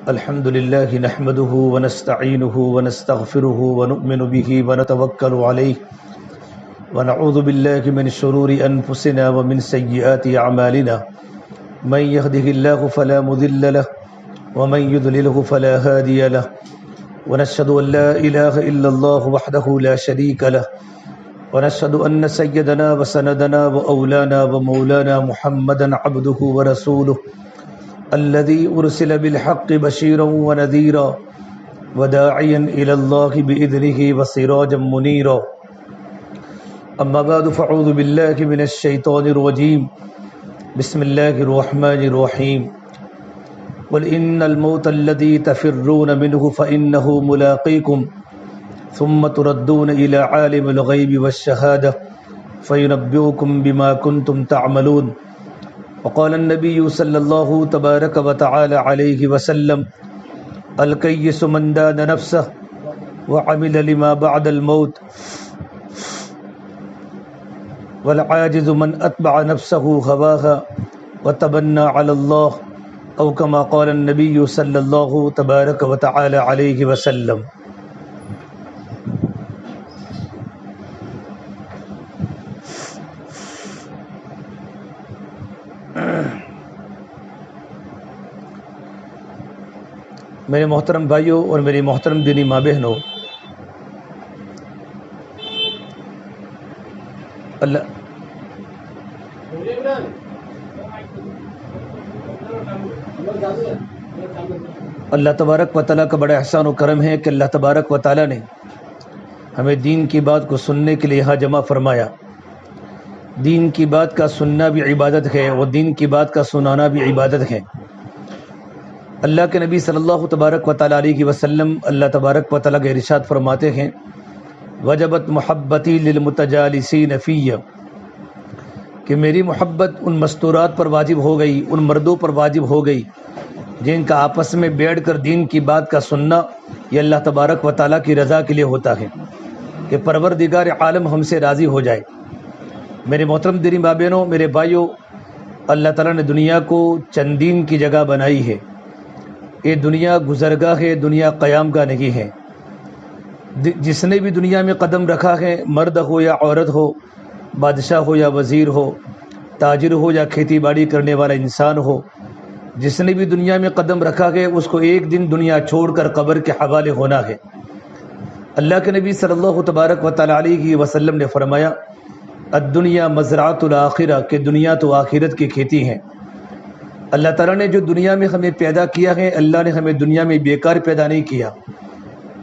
الحمد لله نحمده ونستعينه ونستغفره ونؤمن به ونتوكل عليه ونعوذ بالله من شرور أنفسنا ومن سيئات أعمالنا من يهده الله فلا مضل له ومن يضلله فلا هادي له ونشهد أن لا إله إلا الله وحده لا شريك له ونشهد أن سيدنا وسندنا وأولانا ومولانا محمدا عبده ورسوله الذي أرسل بالحق بشيرا ونذيرا وداعيا إلى الله بإذنه وسراجا منيرا أما بعد فأعوذ بالله من الشيطان الرجيم بسم الله الرحمن الرحيم قل إن الموت الذي تفرون منه فإنه ملاقيكم ثم تردون إلى عالم الغيب والشهادة فينبئكم بما كنتم تعملون وقال النبي صلى الله تبارك وتعالى عليه وسلم الكيس من دان نفسه وعمل لما بعد الموت والعاجز من أتبع نفسه هواها وتبنى على الله أو كما قال النبي صلى الله تبارك وتعالى عليه وسلم. میرے محترم بھائیوں اور میری محترم دینی ماں بہنوں، اللہ تبارک و تعالیٰ کا بڑا احسان و کرم ہے کہ اللہ تبارک و تعالیٰ نے ہمیں دین کی بات کو سننے کے لیے یہاں جمع فرمایا. دین کی بات کا سننا بھی عبادت ہے اور دین کی بات کا سنانا بھی عبادت ہے. اللہ کے نبی صلی اللہ تبارک و تعالیٰ علیہ وسلم اللہ تبارک و تعالیٰ کے ارشاد فرماتے ہیں وجبت محبتی للمتجالسین فی، کہ میری محبت ان مستورات پر واجب ہو گئی، ان مردوں پر واجب ہو گئی جن کا آپس میں بیٹھ کر دین کی بات کا سننا یہ اللہ تبارک و تعالیٰ کی رضا کے لیے ہوتا ہے کہ پروردگار عالم ہم سے راضی ہو جائے. میرے محترم دینی ماں بہنوں، میرے بھائیوں، اللہ تعالیٰ نے دنیا کو چندین کی جگہ بنائی ہے. یہ دنیا گزرگاہ ہے، دنیا قیام کا نہیں ہے. جس نے بھی دنیا میں قدم رکھا ہے، مرد ہو یا عورت ہو، بادشاہ ہو یا وزیر ہو، تاجر ہو یا کھیتی باڑی کرنے والا انسان ہو، جس نے بھی دنیا میں قدم رکھا ہے اس کو ایک دن دنیا چھوڑ کر قبر کے حوالے ہونا ہے. اللہ کے نبی صلی اللہ تبارک و تعالیٰ علیہ وسلم نے فرمایا الدنیا مزرعۃ الآخرہ، کہ دنیا تو آخرت کی کھیتی ہے. اللہ تعالیٰ نے جو دنیا میں ہمیں پیدا کیا ہے، اللہ نے ہمیں دنیا میں بیکار پیدا نہیں کیا،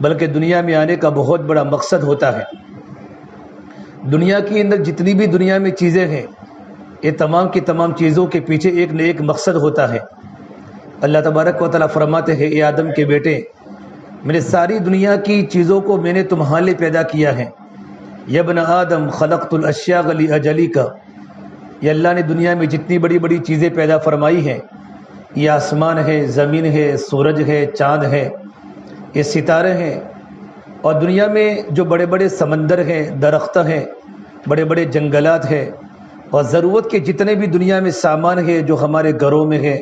بلکہ دنیا میں آنے کا بہت بڑا مقصد ہوتا ہے. دنیا کے اندر جتنی بھی دنیا میں چیزیں ہیں، یہ تمام کی تمام چیزوں کے پیچھے ایک نہ ایک مقصد ہوتا ہے. اللہ تبارک و تعالیٰ فرماتے ہیں اے آدم کے بیٹے، میں نے ساری دنیا کی چیزوں کو میں نے تمہارے لیے پیدا کیا ہے. یا ابن آدم خلقت الاشیاء لاجلک، یہ اللہ نے دنیا میں جتنی بڑی بڑی چیزیں پیدا فرمائی ہیں، یہ آسمان ہے، زمین ہے، سورج ہے، چاند ہے، یہ ستارے ہیں، اور دنیا میں جو بڑے بڑے سمندر ہیں، درخت ہیں، بڑے بڑے جنگلات ہیں، اور ضرورت کے جتنے بھی دنیا میں سامان ہیں جو ہمارے گھروں میں ہیں،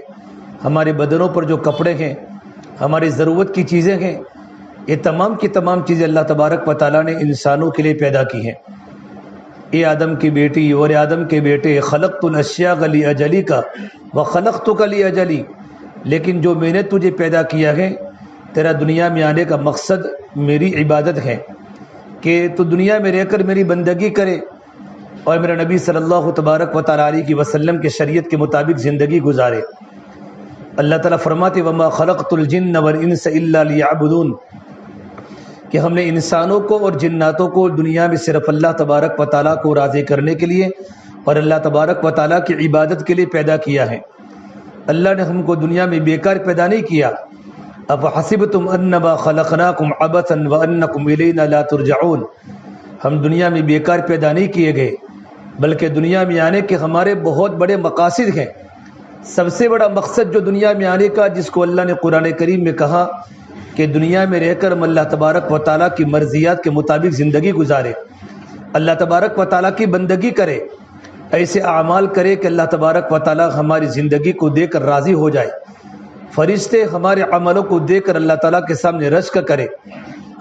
ہمارے بدنوں پر جو کپڑے ہیں، ہماری ضرورت کی چیزیں ہیں، یہ تمام کی تمام چیزیں اللہ تبارک و تعالیٰ نے انسانوں کے لیے پیدا کی ہیں. اے آدم کی بیٹی اور اے آدم کے بیٹے، خلقت الاشیاء لاجلک وخلقتک لاجلی، لیکن جو میں نے تجھے پیدا کیا ہے، تیرا دنیا میں آنے کا مقصد میری عبادت ہے کہ تو دنیا میں رہ کر میری بندگی کرے اور میرا نبی صلی اللہ تبارک و تعالیٰ علیہ وسلم کے شریعت کے مطابق زندگی گزارے. اللہ تعالیٰ فرماتے وما خلقت الجن والانس الا لیعبدون، کہ ہم نے انسانوں کو اور جناتوں کو دنیا میں صرف اللہ تبارک و تعالیٰ کو راضی کرنے کے لیے اور اللہ تبارک و تعالیٰ کی عبادت کے لیے پیدا کیا ہے. اللہ نے ہم کو دنیا میں بیکار پیدا نہیں کیا. افحسبتم انما خلقناکم عبثا وانکم الینا لا ترجعون، ہم دنیا میں بیکار پیدا نہیں کیے گئے، بلکہ دنیا میں آنے کے ہمارے بہت بڑے مقاصد ہیں. سب سے بڑا مقصد جو دنیا میں آنے کا، جس کو اللہ نے قرآن کریم میں کہا کہ دنیا میں رہ کر ہم اللہ تبارک و تعالیٰ کی مرضیات کے مطابق زندگی گزارے، اللہ تبارک و تعالیٰ کی بندگی کرے، ایسے اعمال کرے کہ اللہ تبارک و تعالیٰ ہماری زندگی کو دے کر راضی ہو جائے. فرشتے ہمارے عملوں کو دیکھ کر اللہ تعالیٰ کے سامنے رشک کرے.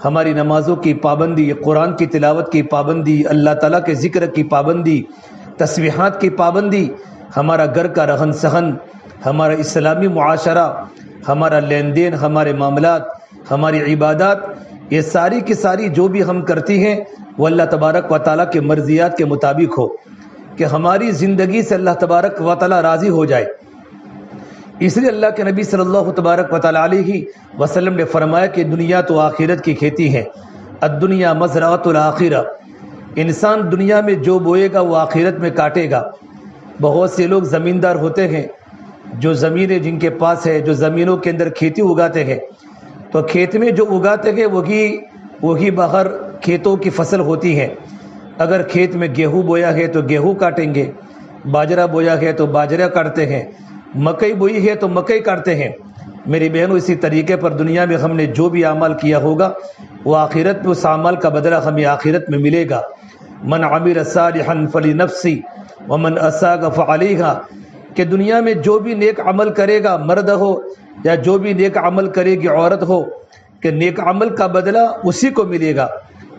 ہماری نمازوں کی پابندی، قرآن کی تلاوت کی پابندی، اللہ تعالیٰ کے ذکر کی پابندی، تسبیحات کی پابندی، ہمارا گھر کا رہن سہن، ہمارا اسلامی معاشرہ، ہمارا لین دین، ہمارے معاملات، ہماری عبادات، یہ ساری کی ساری جو بھی ہم کرتی ہیں وہ اللہ تبارک و تعالیٰ کے مرضیات کے مطابق ہو، کہ ہماری زندگی سے اللہ تبارک و تعالیٰ راضی ہو جائے. اس لیے اللہ کے نبی صلی اللہ تبارک و تعالیٰ علیہ وسلم نے فرمایا کہ دنیا تو آخرت کی کھیتی ہے، الدنیا مزرعۃ الآخرہ. انسان دنیا میں جو بوئے گا وہ آخرت میں کاٹے گا. بہت سے لوگ زمیندار ہوتے ہیں، جو زمینیں جن کے پاس ہے، جو زمینوں کے اندر کھیتی اگاتے ہیں، تو کھیت میں جو اگاتے ہیں وہی باہر کھیتوں کی فصل ہوتی ہے. اگر کھیت میں گیہوں بویا ہے تو گیہوں کاٹیں گے، باجرہ بویا ہے تو باجرہ کاٹتے ہیں، مکئی بوئی ہے تو مکئی کاٹتے ہیں. میری بہنوں، اسی طریقے پر دنیا میں ہم نے جو بھی اعمال کیا ہوگا وہ آخرت میں اس اعمال کا بدلہ ہمیں آخرت میں ملے گا. من عمل صالحا فلنفسی ومن اساء فعلیہا، کہ دنیا میں جو بھی نیک عمل کرے گا، مرد ہو یا جو بھی نیک عمل کرے گی عورت ہو، کہ نیک عمل کا بدلہ اسی کو ملے گا،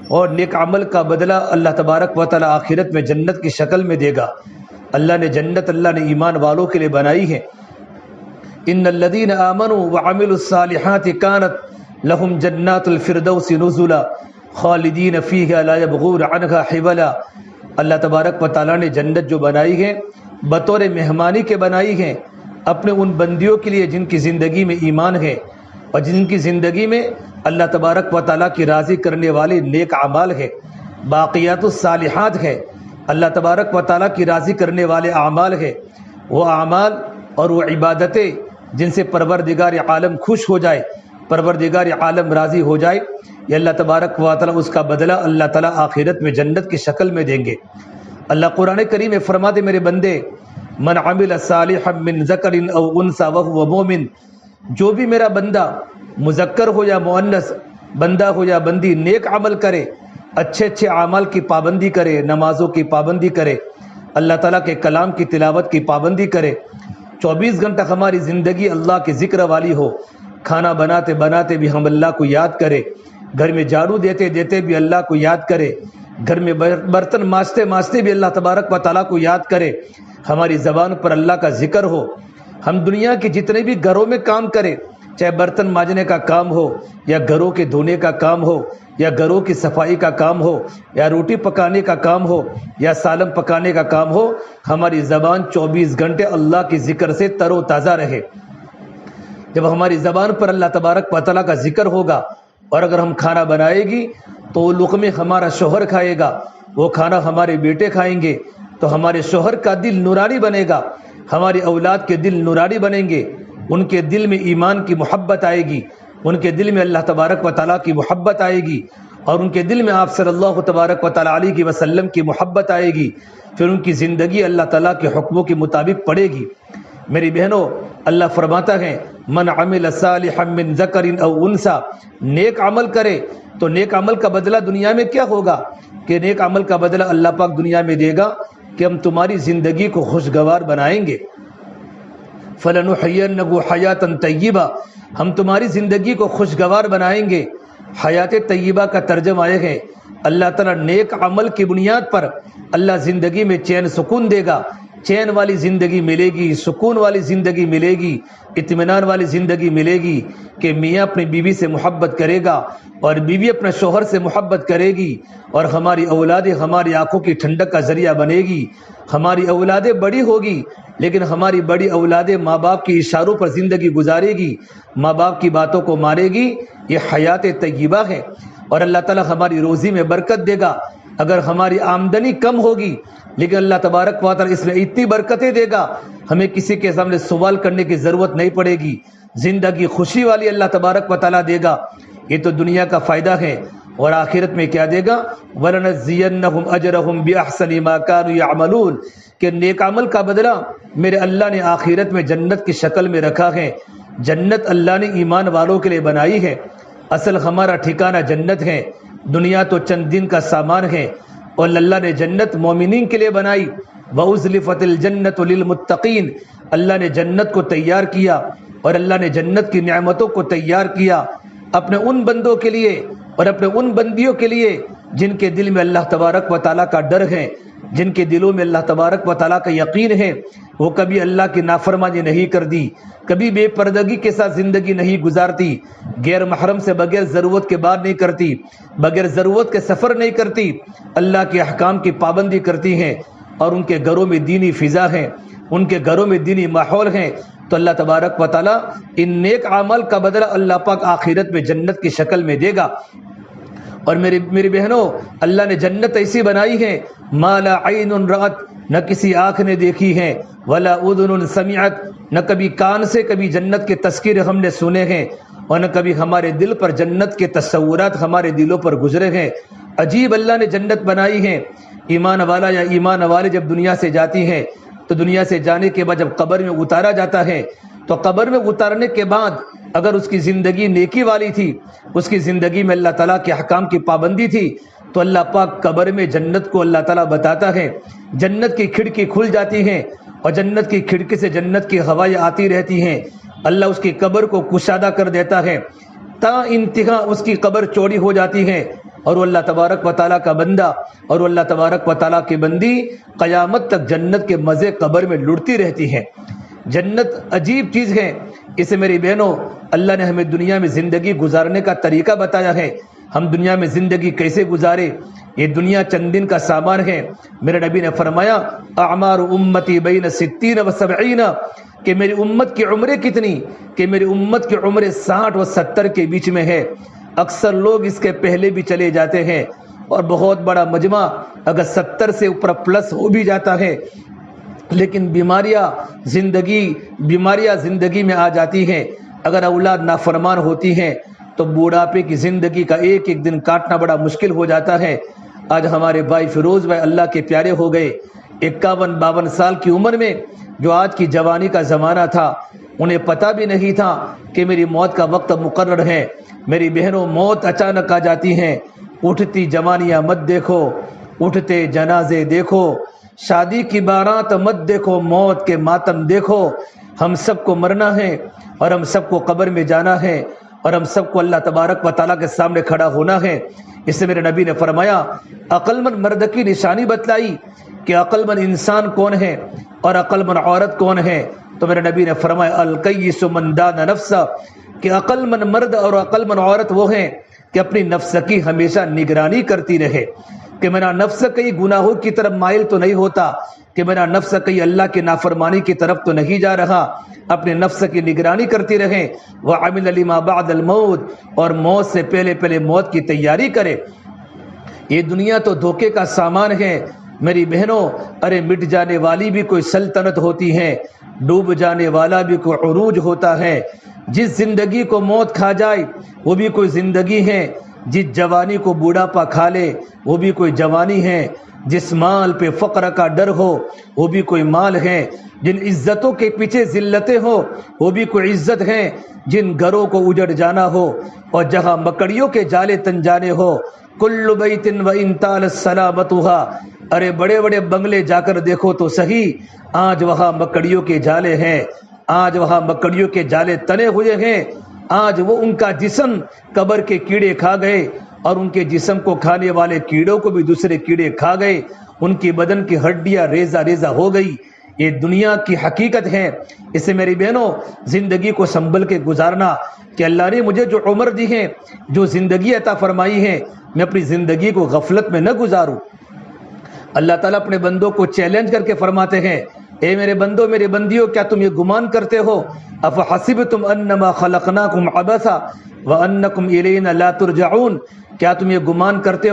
اور نیک عمل کا بدلہ اللہ تبارک و تعالی آخرت میں جنت کی شکل میں دے گا. اللہ نے جنت، اللہ نے ایمان والوں کے لیے بنائی ہے. ان الذین آمنوا وعملوا الصالحات كانت لهم جنات الفردوس نزلا خالدین فیہا لا یبغون عنہا حولا. اللہ تبارک و تعالیٰ نے جنت جو بنائی ہے بطور مہمانی کے بنائی ہے اپنے ان بندیوں کے لیے جن کی زندگی میں ایمان ہے اور جن کی زندگی میں اللہ تبارک و تعالیٰ کی راضی کرنے والے نیک اعمال ہے، باقیات الصالحات ہے، اللہ تبارک و تعالیٰ کی راضی کرنے والے اعمال ہے. وہ اعمال اور وہ عبادتیں جن سے پروردگار عالم خوش ہو جائے، پروردگار عالم راضی ہو جائے، یہ اللہ تبارک و تعالیٰ اس کا بدلہ اللہ تعالیٰ آخرت میں جنت کی شکل میں دیں گے. اللہ قرآن کریم میں فرماتے، میرے بندے، من عمل صالحا من ذکر او انثى وهو مؤمن، جو بھی میرا بندہ مذکر ہو یا مؤنث، بندہ ہو یا بندی، نیک عمل کرے، اچھے اچھے اعمال کی پابندی کرے، نمازوں کی پابندی کرے، اللہ تعالیٰ کے کلام کی تلاوت کی پابندی کرے، 24 گھنٹہ ہماری زندگی اللہ کے ذکر والی ہو، کھانا بناتے بناتے بھی ہم اللہ کو یاد کرے، گھر میں جھاڑو دیتے دیتے بھی اللہ کو یاد کرے، گھر میں برتن مانجتے مانجتے بھی اللہ تبارک و تعالیٰ کو یاد کرے، ہماری زبان پر اللہ کا ذکر ہو. ہم دنیا کے جتنے بھی گھروں میں کام کریں، چاہے برتن مانجنے کا کام ہو یا گھروں کے دھونے کا کام ہو یا گھروں کی صفائی کا کام ہو یا روٹی پکانے کا کام ہو یا سالن پکانے کا کام ہو، ہماری زبان 24 گھنٹے اللہ کے ذکر سے تر و تازہ رہے. جب ہماری زبان پر اللہ تبارک و تعالیٰ کا ذکر ہوگا، اور اگر ہم کھانا بنائے گی تو وہ لقمے ہمارا شوہر کھائے گا، وہ کھانا ہمارے بیٹے کھائیں گے، تو ہمارے شوہر کا دل نورانی بنے گا، ہماری اولاد کے دل نورانی بنیں گے، ان کے دل میں ایمان کی محبت آئے گی، ان کے دل میں اللہ تبارک و تعالیٰ کی محبت آئے گی، اور ان کے دل میں آپ صلی اللہ تبارک و تعالیٰ علیہ وسلم کی محبت آئے گی. پھر ان کی زندگی اللہ تعالیٰ کے حکموں کے مطابق پڑے گی. میری بہنوں، اللہ فرماتا ہے، من عمل صالحا من ذکر او انثى، نیک عمل کرے تو نیک عمل کا بدلہ دنیا میں کیا ہوگا؟ کہ نیک عمل کا بدلہ اللہ پاک دنیا میں دے گا کہ ہم تمہاری زندگی کو خوشگوار بنائیں گے. فَلَنُحْيِيَنَّهُ حَيَاةً طَيِّبَةً، ہم تمہاری زندگی کو خوشگوار بنائیں گے. حیات طیبہ کا ترجمہ یہ ہے، اللہ تعالیٰ نیک عمل کی بنیاد پر اللہ زندگی میں چین سکون دے گا. چین والی زندگی ملے گی، سکون والی زندگی ملے گی، اطمینان والی زندگی ملے گی، کہ میاں اپنی بیوی سے محبت کرے گا اور بیوی اپنے شوہر سے محبت کرے گی، اور ہماری اولادیں ہماری آنکھوں کی ٹھنڈک کا ذریعہ بنے گی. ہماری اولادیں بڑی ہوگی لیکن ہماری بڑی اولادیں ماں باپ کے اشاروں پر زندگی گزارے گی، ماں باپ کی باتوں کو مانے گی. یہ حیات طیبہ ہے. اور اللہ تعالیٰ ہماری روزی میں برکت دے گا. اگر ہماری آمدنی کم ہوگی لیکن اللہ تبارک و تعالیٰ اس میں اتنی برکتیں دے گا، ہمیں کسی کے سامنے سوال کرنے کی ضرورت نہیں پڑے گی. زندگی خوشی والی اللہ تبارک و تعالیٰ دے گا. یہ تو دنیا کا فائدہ ہے. اور آخرت میں کیا دے گا؟ وَلَنَجْزِيَنَّهُمْ أَجْرَهُمْ بِأَحْسَنِ مَا كَانُوا يَعْمَلُونَ، کہ نیک عمل کا بدلہ میرے اللہ نے آخرت میں جنت کی شکل میں رکھا ہے. جنت اللہ نے ایمان والوں کے لیے بنائی ہے. اصل ہمارا ٹھکانہ جنت ہے. دنیا تو چند دن کا سامان ہے، اور اللہ نے جنت مومنین کے لیے بنائی. وَأُزْلِفَتِ الْجَنَّةُ لِلْمُتَّقِينَ، اللہ نے جنت کو تیار کیا اور اللہ نے جنت کی نعمتوں کو تیار کیا اپنے ان بندوں کے لیے اور اپنے ان بندیوں کے لیے جن کے دل میں اللہ تبارک و تعالیٰ کا ڈر ہے، جن کے دلوں میں اللہ تبارک و تعالیٰ کا یقین ہے، وہ کبھی اللہ کی نافرمانی نہیں کر دی، کبھی بے پردگی کے ساتھ زندگی نہیں گزارتی، غیر محرم سے بغیر ضرورت کے بات نہیں کرتی، بغیر ضرورت کے سفر نہیں کرتی، اللہ کے احکام کی پابندی کرتی ہیں، اور ان کے گھروں میں دینی فضا ہے، ان کے گھروں میں دینی ماحول ہے، تو اللہ تبارک و تعالیٰ ان نیک عمل کا بدلہ اللہ پاک آخرت میں جنت کی شکل میں دے گا۔ اور میری بہنوں، اللہ نے جنت ایسی بنائی ہے ما لا عین رأت، نہ کسی آنکھ نے دیکھی ہے، ولا اذن سمعت، نہ کبھی کان سے کبھی جنت کے تذکرے ہم نے سنے ہیں، اور نہ کبھی ہمارے دل پر جنت کے تصورات ہمارے دلوں پر گزرے ہیں۔ عجیب اللہ نے جنت بنائی ہے۔ ایمان والا یا ایمان والے جب دنیا سے جاتی ہیں تو دنیا سے جانے کے بعد جب قبر میں اتارا جاتا ہے تو قبر میں اتارنے کے بعد اگر اس کی زندگی نیکی والی تھی، اس کی زندگی میں اللہ تعالیٰ کے احکام کی پابندی تھی، تو اللہ پاک قبر میں جنت کو اللہ تعالیٰ بتاتا ہے، جنت کی کھڑکی کھل جاتی ہے اور جنت کی کھڑکی سے جنت کی ہوائیں آتی رہتی ہیں، اللہ اس کی قبر کو کشادہ کر دیتا ہے، تا انتہا اس کی قبر چوڑی ہو جاتی ہے، اور وہ اللہ تبارک و تعالیٰ کا بندہ اور وہ اللہ تبارک و تعالیٰ کی بندی قیامت تک جنت کے مزے قبر میں لڑتی رہتی ہے۔ جنت عجیب چیز ہے۔ اسے میری بہنوں، اللہ نے ہمیں دنیا میں زندگی گزارنے کا طریقہ بتایا ہے، ہم دنیا میں زندگی کیسے گزارے۔ یہ دنیا چند دن کا سامان ہے۔ میرے نبی نے فرمایا اعمار امتی بین 60 و 70، کہ میری امت کی عمریں کتنی، کہ میری امت کی عمریں 60 و 70 کے بیچ میں ہے۔ اکثر لوگ اس کے پہلے بھی چلے جاتے ہیں، اور بہت بڑا مجمع اگر 70 سے اوپر پلس ہو بھی جاتا ہے، لیکن بیماریاں زندگی میں آ جاتی ہیں۔ اگر اولاد نافرمان ہوتی ہیں تو بوڑھاپے کی زندگی کا ایک ایک دن کاٹنا بڑا مشکل ہو جاتا ہے۔ آج ہمارے بھائی فیروز بھائی اللہ کے پیارے ہو گئے، 51-52 سال کی عمر میں، جو آج کی جوانی کا زمانہ تھا، انہیں پتہ بھی نہیں تھا کہ میری موت کا وقت مقرر ہے۔ میری بہنوں، موت اچانک آ جاتی ہیں۔ اٹھتی جوانیاں مت دیکھو، اٹھتے جنازے دیکھو، شادی کی بارات مت دیکھو، موت کے ماتم دیکھو۔ ہم سب کو مرنا ہے، اور ہم سب کو قبر میں جانا ہے، اور ہم سب کو اللہ تبارک و تعالیٰ کے سامنے کھڑا ہونا ہے۔ اس سے میرے نبی نے فرمایا، عقل مند مرد کی نشانی بتلائی کہ عقل مند انسان کون ہے اور عقل مند عورت کون ہے، تو میرے نبی نے فرمایا الکیس من دان نفسہ، کہ عقل مند مرد اور عقل مند عورت وہ ہیں کہ اپنی نفس کی ہمیشہ نگرانی کرتی رہے، کہ میرا نفس کئی گناہوں کی طرف مائل تو نہیں ہوتا، کہ میرا نفس کئی اللہ کی نافرمانی کی طرف تو نہیں جا رہا، اپنے نفس کی نگرانی کرتی رہے، وَعَمِلَ لِمَا بَعْدَ الْمَوْتِ، اور موت سے پہلے موت کی تیاری کرے۔ یہ دنیا تو دھوکے کا سامان ہے میری بہنوں۔ ارے مٹ جانے والی بھی کوئی سلطنت ہوتی ہے، ڈوب جانے والا بھی کوئی عروج ہوتا ہے۔ جس زندگی کو موت کھا جائے وہ بھی کوئی زندگی ہے، جس جوانی کو بوڑھاپا کھا لے وہ بھی کوئی جوانی ہے، جس مال پہ فقر کا ڈر ہو وہ بھی کوئی مال ہے، جن عزتوں کے پیچھے ذلتیں ہو وہ بھی کوئی عزت ہے، جن گھروں کو اجڑ جانا ہو اور جہاں مکڑیوں کے جالے تن جانے ہو، کل بیت و ان طال سلامتها، ارے بڑے بڑے بنگلے جا کر دیکھو تو صحیح، آج وہاں مکڑیوں کے جالے ہیں، آج وہاں مکڑیوں کے جالے تنے ہوئے ہیں، آج وہ ان کا جسم قبر کے کیڑے کھا گئے، اور ان کے جسم کو کھانے والے کیڑوں کو بھی دوسرے کیڑے کھا گئے، ان کی بدن کی ہڈیاں ریزہ ہو گئی۔ یہ دنیا کی حقیقت ہے۔ اس سے میری بہنوں، زندگی کو سنبھل کے گزارنا، کہ اللہ نے مجھے جو عمر دی ہے، جو زندگی عطا فرمائی ہے، میں اپنی زندگی کو غفلت میں نہ گزاروں۔ اللہ تعالیٰ اپنے بندوں کو چیلنج کر کے فرماتے ہیں، اے میرے بندوں، میرے بندیوں، کیا تم یہ گمان کرتے ہو، افحسبتم انما خلقناکم عبثا وانکم الینا لا ترجعون، کیا تم یہ گمان کرتے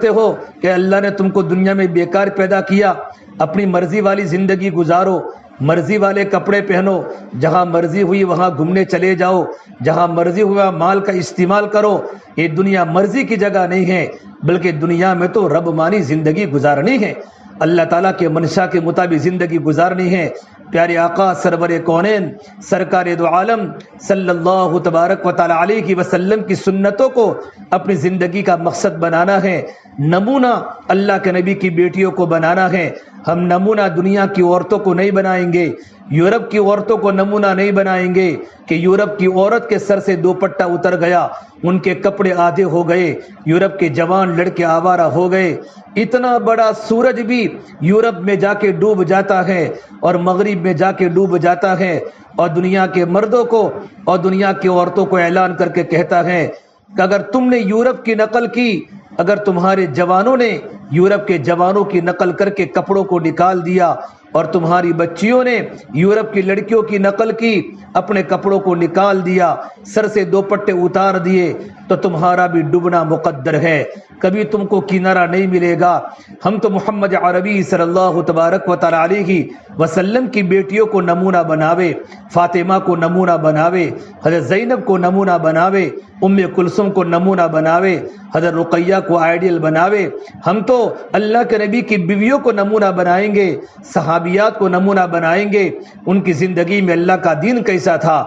ہو کہ اللہ نے تم کو دنیا میں بیکار پیدا کیا، اپنی مرضی والی زندگی گزارو، مرضی والے کپڑے پہنو، جہاں مرضی ہوئی وہاں گھومنے چلے جاؤ، جہاں مرضی ہوا مال کا استعمال کرو۔ یہ دنیا مرضی کی جگہ نہیں ہے، بلکہ دنیا میں تو رب مانی زندگی گزارنی ہے، اللہ تعالیٰ کے منشا کے مطابق زندگی گزارنی ہے۔ پیارے آقا سرور کونین سرکار دو عالم صلی اللہ تبارک و تعالی علیہ وسلم کی سنتوں کو اپنی زندگی کا مقصد بنانا ہے، نمونہ اللہ کے نبی کی بیٹیوں کو بنانا ہے۔ ہم نمونہ دنیا کی عورتوں کو نہیں بنائیں گے، یورپ کی عورتوں کو نمونہ نہیں بنائیں گے کہ یورپ کی عورت کے سر سے دوپٹہ اتر گیا، ان کے کپڑے آدھے ہو گئے، یورپ کے جوان لڑکے آوارہ ہو گئے۔ اتنا بڑا سورج بھی یورپ میں جا کے ڈوب جاتا ہے اور مغرب میں جا کے ڈوب جاتا ہے، اور دنیا کے مردوں کو اور دنیا کی عورتوں کو اعلان کر کے کہتا ہے کہ اگر تم نے یورپ کی نقل کی، اگر تمہارے جوانوں نے یورپ کے جوانوں کی نقل کر کے کپڑوں کو نکال دیا اور تمہاری بچیوں نے یورپ کی لڑکیوں کی نقل کی، اپنے کپڑوں کو نکال دیا، سر سے دوپٹے اتار دیے، تو تمہارا بھی ڈوبنا مقدر ہے، کبھی تم کو کنارہ نہیں ملے گا۔ ہم تو محمد عربی صلی اللہ تبارک و تعالی علیہ وسلم کی بیٹیوں کو نمونہ بناوے، فاطمہ کو نمونہ بناوے، حضرت زینب کو نمونہ بناوے، ام کلثوم کو نمونہ بناوے، حضرت رقیہ کو آئیڈیل بناوے۔ ہم تو اللہ کے نبی کی بیویوں کو نمونہ بنائیں گے، صحابیات کو نمونہ بنائیں گے، ان کی زندگی میں اللہ کا دین کیسا تھا،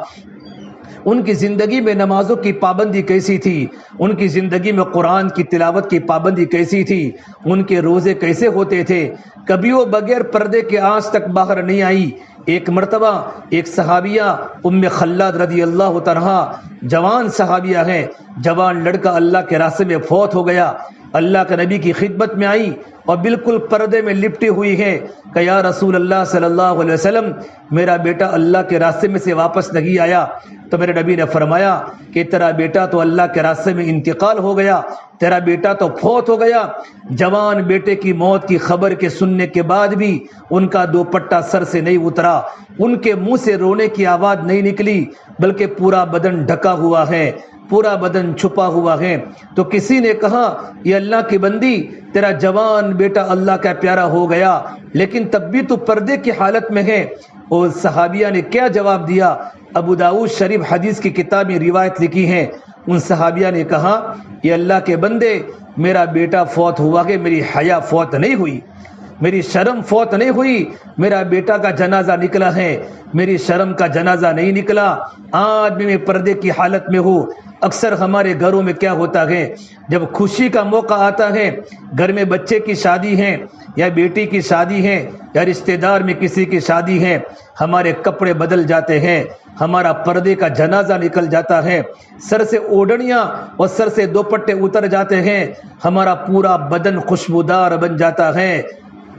ان کی زندگی میں نمازوں کی پابندی کیسی تھی، ان کی زندگی میں قرآن کی تلاوت کی پابندی کیسی تھی، ان کے روزے کیسے ہوتے تھے، کبھی وہ بغیر پردے کے آج تک باہر نہیں آئی۔ ایک مرتبہ ایک صحابیہ ام خلاد رضی اللہ تعالیٰ جوان صحابیہ ہے، جوان لڑکا اللہ کے راستے میں فوت ہو گیا، اللہ کے نبی کی خدمت میں آئی اور بالکل پردے میں لپٹی ہوئی ہے کہ یا رسول اللہ صلی اللہ علیہ وسلم، میرا بیٹا اللہ کے راستے میں سے واپس نہیں آیا۔ تو میرے نبی نے فرمایا کہ تیرا بیٹا تو اللہ کے راستے میں انتقال ہو گیا، تیرا بیٹا تو فوت ہو گیا۔ جوان بیٹے کی موت کی خبر کے سننے کے بعد بھی ان کا دوپٹہ سر سے نہیں اترا، ان کے منہ سے رونے کی آواز نہیں نکلی، بلکہ پورا بدن ڈھکا ہوا ہے، پورا بدن چھپا ہوا ہے۔ تو کسی نے کہا یہ اللہ کی بندی، تیرا جوان بیٹا اللہ کا پیارا ہو گیا لیکن تب بھی تو پردے کی حالت میں ہے۔ اور صحابیہ نے کیا جواب دیا؟ ابو داؤد شریف حدیث کی کتاب میں روایت لکھی ہے، ان صحابیہ نے کہا یہ اللہ کے بندے، میرا بیٹا فوت ہوا کہ میری حیا فوت نہیں ہوئی، میری شرم فوت نہیں ہوئی، میرا بیٹا کا جنازہ نکلا ہے، میری شرم کا جنازہ نہیں نکلا، آج بھی میں پردے کی حالت میں ہوں۔ اکثر ہمارے گھروں میں کیا ہوتا ہے، جب خوشی کا موقع آتا ہے، گھر میں بچے کی شادی ہے یا بیٹی کی شادی ہے یا رشتہ دار میں کسی کی شادی ہے، ہمارے کپڑے بدل جاتے ہیں، ہمارا پردے کا جنازہ نکل جاتا ہے، سر سے اوڑھنیاں اور سر سے دوپٹے اتر جاتے ہیں، ہمارا پورا بدن خوشبودار بن جاتا ہے۔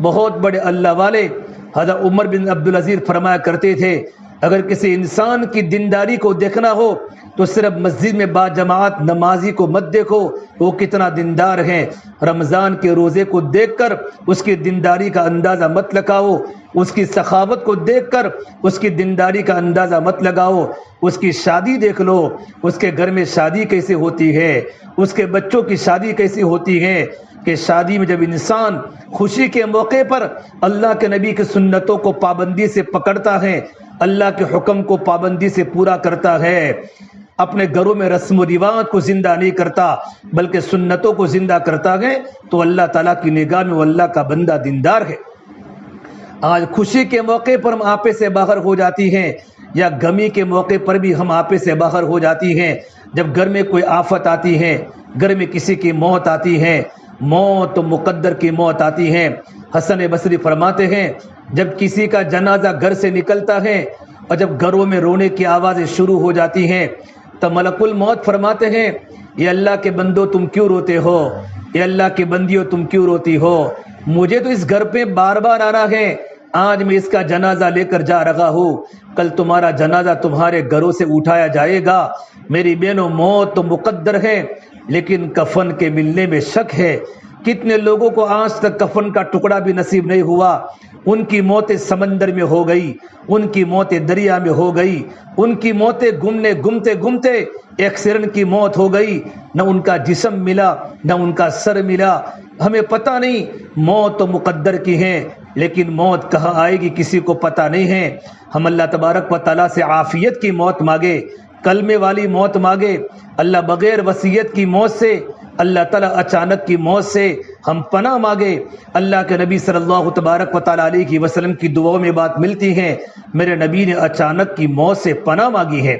بہت بڑے اللہ والے حضرت عمر بن عبدالعزیز فرمایا کرتے تھے، اگر کسی انسان کی دینداری کو دیکھنا ہو تو صرف مسجد میں با جماعت نمازی کو مت دیکھو وہ کتنا دیندار ہے، رمضان کے روزے کو دیکھ کر اس کی دینداری کا اندازہ مت لگاؤ، اس کی سخاوت کو دیکھ کر اس کی دینداری کا اندازہ مت لگاؤ، اس کی شادی دیکھ لو، اس کے گھر میں شادی کیسے ہوتی ہے، اس کے بچوں کی شادی کیسی ہوتی ہے، کہ شادی میں جب انسان خوشی کے موقع پر اللہ کے نبی کی سنتوں کو پابندی سے پکڑتا ہے، اللہ کے حکم کو پابندی سے پورا کرتا ہے، اپنے گھروں میں رسم و رواج کو زندہ نہیں کرتا بلکہ سنتوں کو زندہ کرتا ہے، تو اللہ تعالیٰ کی نگاہ میں وہ اللہ کا بندہ دیندار ہے۔ آج خوشی کے موقع پر ہم آپے سے باہر ہو جاتی ہیں، یا غمی کے موقع پر بھی ہم آپے سے باہر ہو جاتی ہیں، جب گھر میں کوئی آفت آتی ہے، گھر میں کسی کی موت آتی ہے، موت تو مقدر کی موت آتی ہے۔ حسن بصری فرماتے ہیں جب کسی کا جنازہ گھر سے نکلتا ہے اور جب گھروں میں رونے کی آوازیں شروع ہو جاتی ہیں تو ملک الموت فرماتے ہیں یہ اللہ کے بندو تم کیوں روتے ہو، یہ اللہ کے بندیوں تم کیوں روتی ہو، مجھے تو اس گھر پہ بار بار آنا ہے، آج میں اس کا جنازہ لے کر جا رہا ہوں، کل تمہارا جنازہ تمہارے گھروں سے اٹھایا جائے گا۔ میری بہنوں موت تو مقدر ہے لیکن کفن کے ملنے میں شک ہے۔ کتنے لوگوں کو آج تک کفن کا ٹکڑا بھی نصیب نہیں ہوا، ان کی موتیں سمندر میں ہو گئی، ان کی موتیں دریا میں ہو گئی، ان کی موتیں گھومتے ایکسیڈنٹ کی موت ہو گئی، نہ ان کا جسم ملا نہ ان کا سر ملا۔ ہمیں پتہ نہیں، موت تو مقدر کی ہے لیکن موت کہاں آئے گی کسی کو پتہ نہیں ہے۔ ہم اللہ تبارک و تعالیٰ سے عافیت کی موت مانگے، کلمے والی موت مانگے، اللہ بغیر وصیت کی موت سے، اللہ تعالیٰ اچانک کی موت سے ہم پناہ مانگے۔ اللہ کے نبی صلی اللہ تبارک و تعالیٰ علیہ وسلم کی دعاؤں میں بات ملتی ہے، میرے نبی نے اچانک کی موت سے پناہ مانگی ہے۔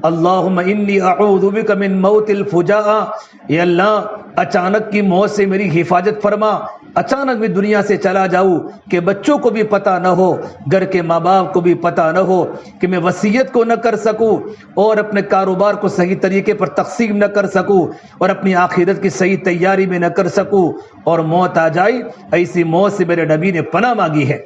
اللہم انی اعوذ بک من موت الفجاء، اے اللہ اچانک کی موت سے میری حفاظت فرما، اچانک بھی دنیا سے چلا جاؤں کہ بچوں کو بھی پتہ نہ ہو، گھر کے ماں باپ کو بھی پتہ نہ ہو، کہ میں وصیت کو نہ کر سکوں اور اپنے کاروبار کو صحیح طریقے پر تقسیم نہ کر سکوں اور اپنی آخرت کی صحیح تیاری میں نہ کر سکوں اور موت آ جائے، ایسی موت سے میرے نبی نے پناہ مانگی ہے۔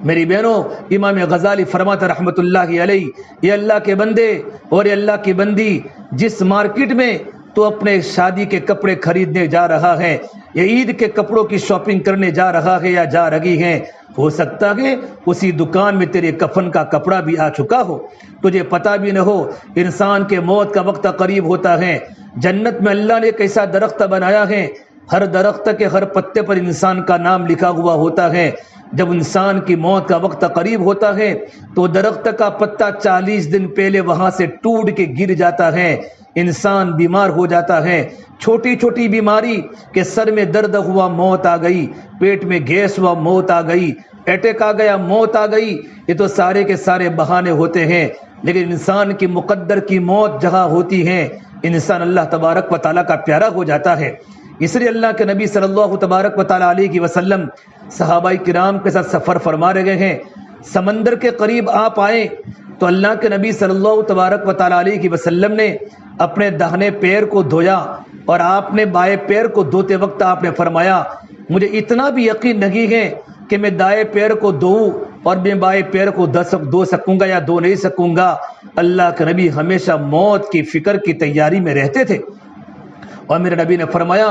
میری بہنوں، امام غزالی فرماتا رحمت اللہ علیہ، یہ اللہ کے بندے اور یہ اللہ کی بندی، جس مارکیٹ میں تو اپنے شادی کے کپڑے خریدنے جا رہا ہے یا عید کے کپڑوں کی شاپنگ کرنے جا رہا ہے یا جا رہی ہے، ہو سکتا ہے اسی دکان میں تیرے کفن کا کپڑا بھی آ چکا ہو، تجھے پتہ بھی نہ ہو۔ انسان کے موت کا وقت قریب ہوتا ہے۔ جنت میں اللہ نے ایک ایسا درخت بنایا ہے، ہر درخت کے ہر پتے پر انسان کا نام لکھا ہوا ہوتا ہے۔ جب انسان کی موت کا وقت قریب ہوتا ہے تو درخت کا پتا 40 دن پہلے وہاں سے ٹوٹ کے گر جاتا ہے، انسان بیمار ہو جاتا ہے۔ چھوٹی چھوٹی بیماری کہ سر میں درد ہوا موت آ گئی، پیٹ میں گیس ہوا موت آ گئی، اٹیک آ گیا موت آ گئی، یہ تو سارے کے سارے بہانے ہوتے ہیں، لیکن انسان کی مقدر کی موت جہاں ہوتی ہے انسان اللہ تبارک و تعالیٰ کا پیارا ہو جاتا ہے۔ اس لیے اللہ کے نبی صلی اللہ تبارک و تعالیٰ علیہ وسلم صحابہ کرام کے ساتھ سفر فرما رہے ہیں، سمندر کے قریب آپ آئے تو اللہ کے نبی صلی اللہ تبارک و تعالیٰ علیہ وسلم نے اپنے داہنے پیر کو دھویا اور آپ نے بائیں پیر کو دھوتے وقت آپ نے فرمایا مجھے اتنا بھی یقین نہیں ہے کہ میں دائیں پیر کو دھوؤں اور میں بائیں پیر کو دھو سکوں گا یا دھو نہیں سکوں گا۔ اللہ کے نبی ہمیشہ موت کی فکر کی تیاری میں رہتے تھے، اور میرے نبی نے فرمایا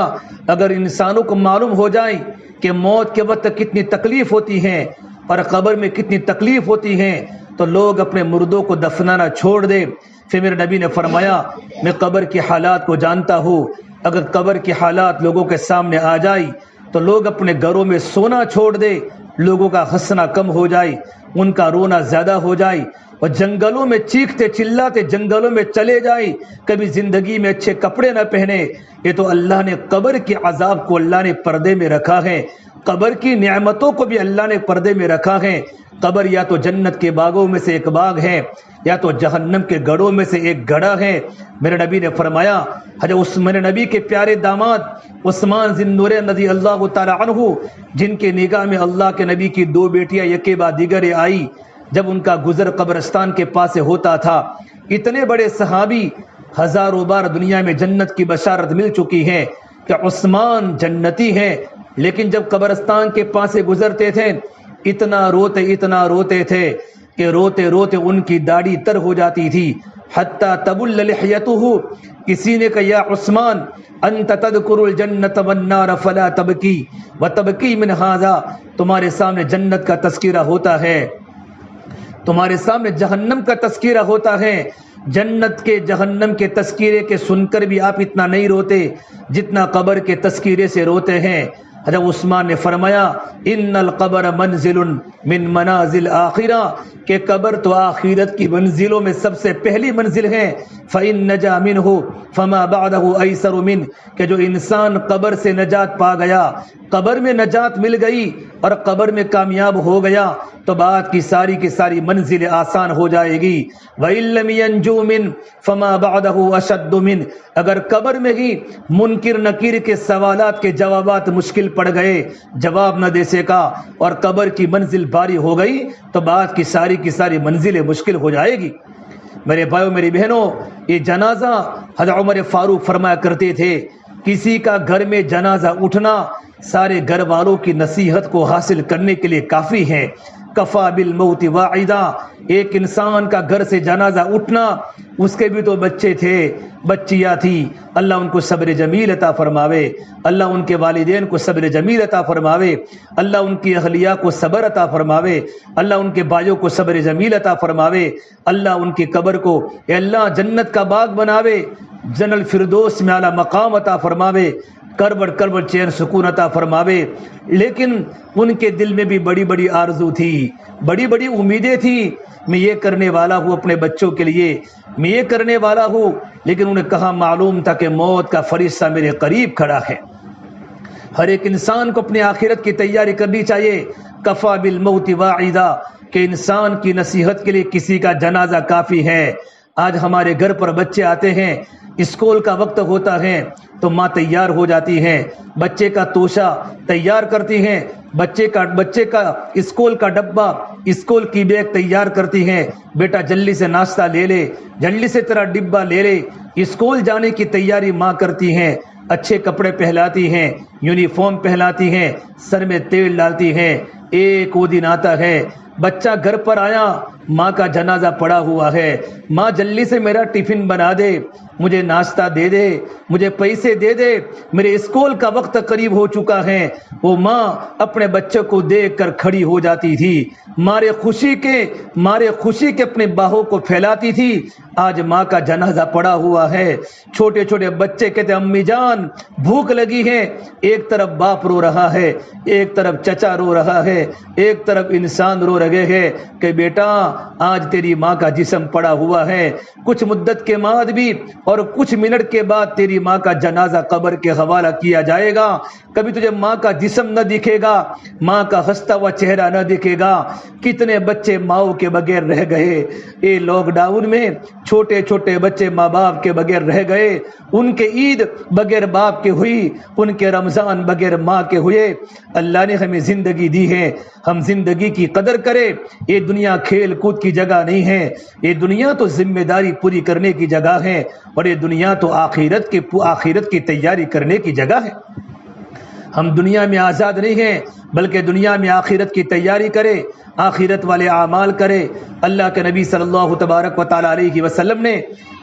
اگر انسانوں کو معلوم ہو جائے کہ موت کے وقت کتنی تکلیف ہوتی ہے اور قبر میں کتنی تکلیف ہوتی ہے تو لوگ اپنے مردوں کو دفنانا چھوڑ دے۔ پھر میرے نبی نے فرمایا میں قبر کی حالات کو جانتا ہوں، اگر قبر کی حالات لوگوں کے سامنے آ جائے تو لوگ اپنے گھروں میں سونا چھوڑ دے، لوگوں کا ہنسنا کم ہو جائے، ان کا رونا زیادہ ہو جائے اور جنگلوں میں چیختے چلاتے جنگلوں میں چلے جائے، کبھی زندگی میں اچھے کپڑے نہ پہنے۔ یہ تو اللہ نے قبر کے عذاب کو اللہ نے پردے میں رکھا ہے، قبر کی نعمتوں کو بھی اللہ نے پردے میں رکھا ہے۔ قبر یا تو جنت کے باغوں میں سے ایک باغ ہے یا تو جہنم کے گڑھوں میں سے ایک گڑھا ہے۔ میرے نبی نے فرمایا حضرت میرے نبی کے پیارے داماد عثمان ذی النورین رضی اللہ تعالی عنہ، جن کے نگاہ میں اللہ کے نبی کی 2 بیٹیاں یکے بعد دیگر آئی، جب ان کا گزر قبرستان کے پاس سے ہوتا تھا، اتنے بڑے صحابی ہزاروں بار دنیا میں جنت کی بشارت مل چکی ہے کہ عثمان جنتی ہے، لیکن جب قبرستان کے پاس سے گزرتے تھے اتنا روتے تھے کہ روتے روتے ان کی داڑھی تر ہو جاتی تھی، حتی تبل لحیتہ۔ کسی نے کہا یا عثمان انت تذکر الجنت والنار فلا تبکی وتبکی من ھذا، تمہارے سامنے جنت کا تذکرہ ہوتا ہے، تمہارے سامنے جہنم کا تذکرہ ہوتا ہے، جنت کے جہنم کے تذکرے کے سن کر بھی آپ اتنا نہیں روتے جتنا قبر کے تذکرے سے روتے ہیں۔ حضرت عثمان نے فرمایا ان القبر منزل من منازل آخرہ، کہ قبر تو آخرت کی منزلوں میں سب سے پہلی منزل ہے۔ فإن نجا منہ فما بعدہ ایسر من، کہ جو انسان قبر سے نجات پا گیا، قبر میں نجات مل گئی اور قبر میں کامیاب ہو گیا تو بات کی ساری منزلیں آسان ہو جائے گی۔ وإن لم ينجو من فما بعدہ اشد من، اگر قبر میں ہی منکر نکیر کے سوالات کے جوابات مشکل پڑ گئے، جواب نہ دے سکا اور قبر کی منزل باری ہو گئی تو بات کی ساری منزلیں مشکل ہو جائے گی۔ میرے بھائیو میری بہنوں، یہ جنازہ حضرت عمر فاروق فرمایا کرتے تھے کسی کا گھر میں جنازہ اٹھنا سارے گھر والوں کی نصیحت کو حاصل کرنے کے لیے کافی ہے۔ کفا بالموت واعدا، ایک انسان کا گھر سے جنازہ اٹھنا، اس کے بھی تو بچے تھے، بچیاں تھی، اللہ ان کو صبر جمیل عطا فرماوے، اللہ ان کے والدین کو صبر جمیل عطا فرماوے، اللہ ان کی اہلیہ کو صبر عطا فرماوے، اللہ ان کے بھائیوں کو صبر جمیل عطا فرماوے، اللہ ان کی قبر کو اے اللہ جنت کا باغ بناوے، جنت الفردوس میں اعلیٰ مقام عطا فرماوے، کربٹ چین سکون عطا فرماوے۔ لیکن ان کے دل میں بھی بڑی آرزو تھی، بڑی امیدیں تھی، میں یہ کرنے والا ہوں اپنے بچوں کے لیے، میں یہ کرنے والا ہوں، لیکن انہیں کہاں معلوم تھا کہ موت کا فرشتہ میرے قریب کھڑا ہے۔ ہر ایک انسان کو اپنی آخرت کی تیاری کرنی چاہیے۔ کفا بالموت واعدا، کہ انسان کی نصیحت کے لیے کسی کا جنازہ کافی ہے۔ آج ہمارے گھر پر بچے آتے ہیں، اسکول کا وقت ہوتا ہے تو ماں تیار ہو جاتی ہیں، بچے کا توشہ تیار کرتی ہیں، بچے کا اسکول کا ڈبہ، اسکول کی بیگ تیار کرتی ہیں، بیٹا جلدی سے ناشتہ لے لے، جلدی سے تیرا ڈبہ لے لے۔ اسکول جانے کی تیاری ماں کرتی ہیں، اچھے کپڑے پہلاتی ہیں، یونیفارم پہلاتی ہیں، سر میں تیل ڈالتی ہیں۔ ایک وہ دن آتا ہے، بچہ گھر پر آیا، ماں کا جنازہ پڑا ہوا ہے، ماں جلدی سے میرا ٹفن بنا دے، مجھے ناشتہ دے دے، مجھے پیسے دے دے، میرے اسکول کا وقت قریب ہو چکا ہے۔ وہ ماں اپنے بچوں کو دیکھ کر کھڑی ہو جاتی تھی، مارے خوشی کے اپنے باہوں کو پھیلاتی تھی۔ آج ماں کا جنازہ پڑا ہوا ہے، چھوٹے چھوٹے بچے کہتے امی جان بھوک لگی ہے، ایک طرف باپ رو رہا ہے، ایک طرف چچا رو رہا ہے، ایک طرف انسان رو رہے ہیں کہ بیٹا آج تیری ماں کا جسم پڑا ہوا ہے، کچھ مدت کے بعد بھی اور کچھ منٹ کے بعد تیری ماں کا جنازہ قبر کے حوالہ کیا جائے گا، کبھی تجھے ماں کا جسم نہ دکھے گا، ماں کا ہنستا ہوا چہرہ نہ دکھے گا۔ کتنے بچے ماں کے بغیر رہ گئے، یہ لاک ڈاؤن میں چھوٹے چھوٹے بچے ماں باپ کے بغیر رہ گئے، ان کے عید بغیر باپ کے ہوئی، ان کے رمضان بغیر ماں کے ہوئے۔ اللہ نے ہمیں زندگی دی ہے، ہم زندگی کی قدر کریں۔ یہ دنیا کھیل کود کی جگہ نہیں ہے، یہ دنیا تو ذمہ داری پوری کرنے کی جگہ ہے، اور یہ دنیا تو آخرت کی تیاری کرنے کی جگہ ہے۔ ہم دنیا میں آزاد نہیں ہیں، بلکہ دنیا میں آخرت کی تیاری کرے، آخرت والے اعمال کرے۔ اللہ کے نبی صلی اللہ تبارک و تعالی علیہ وسلم نے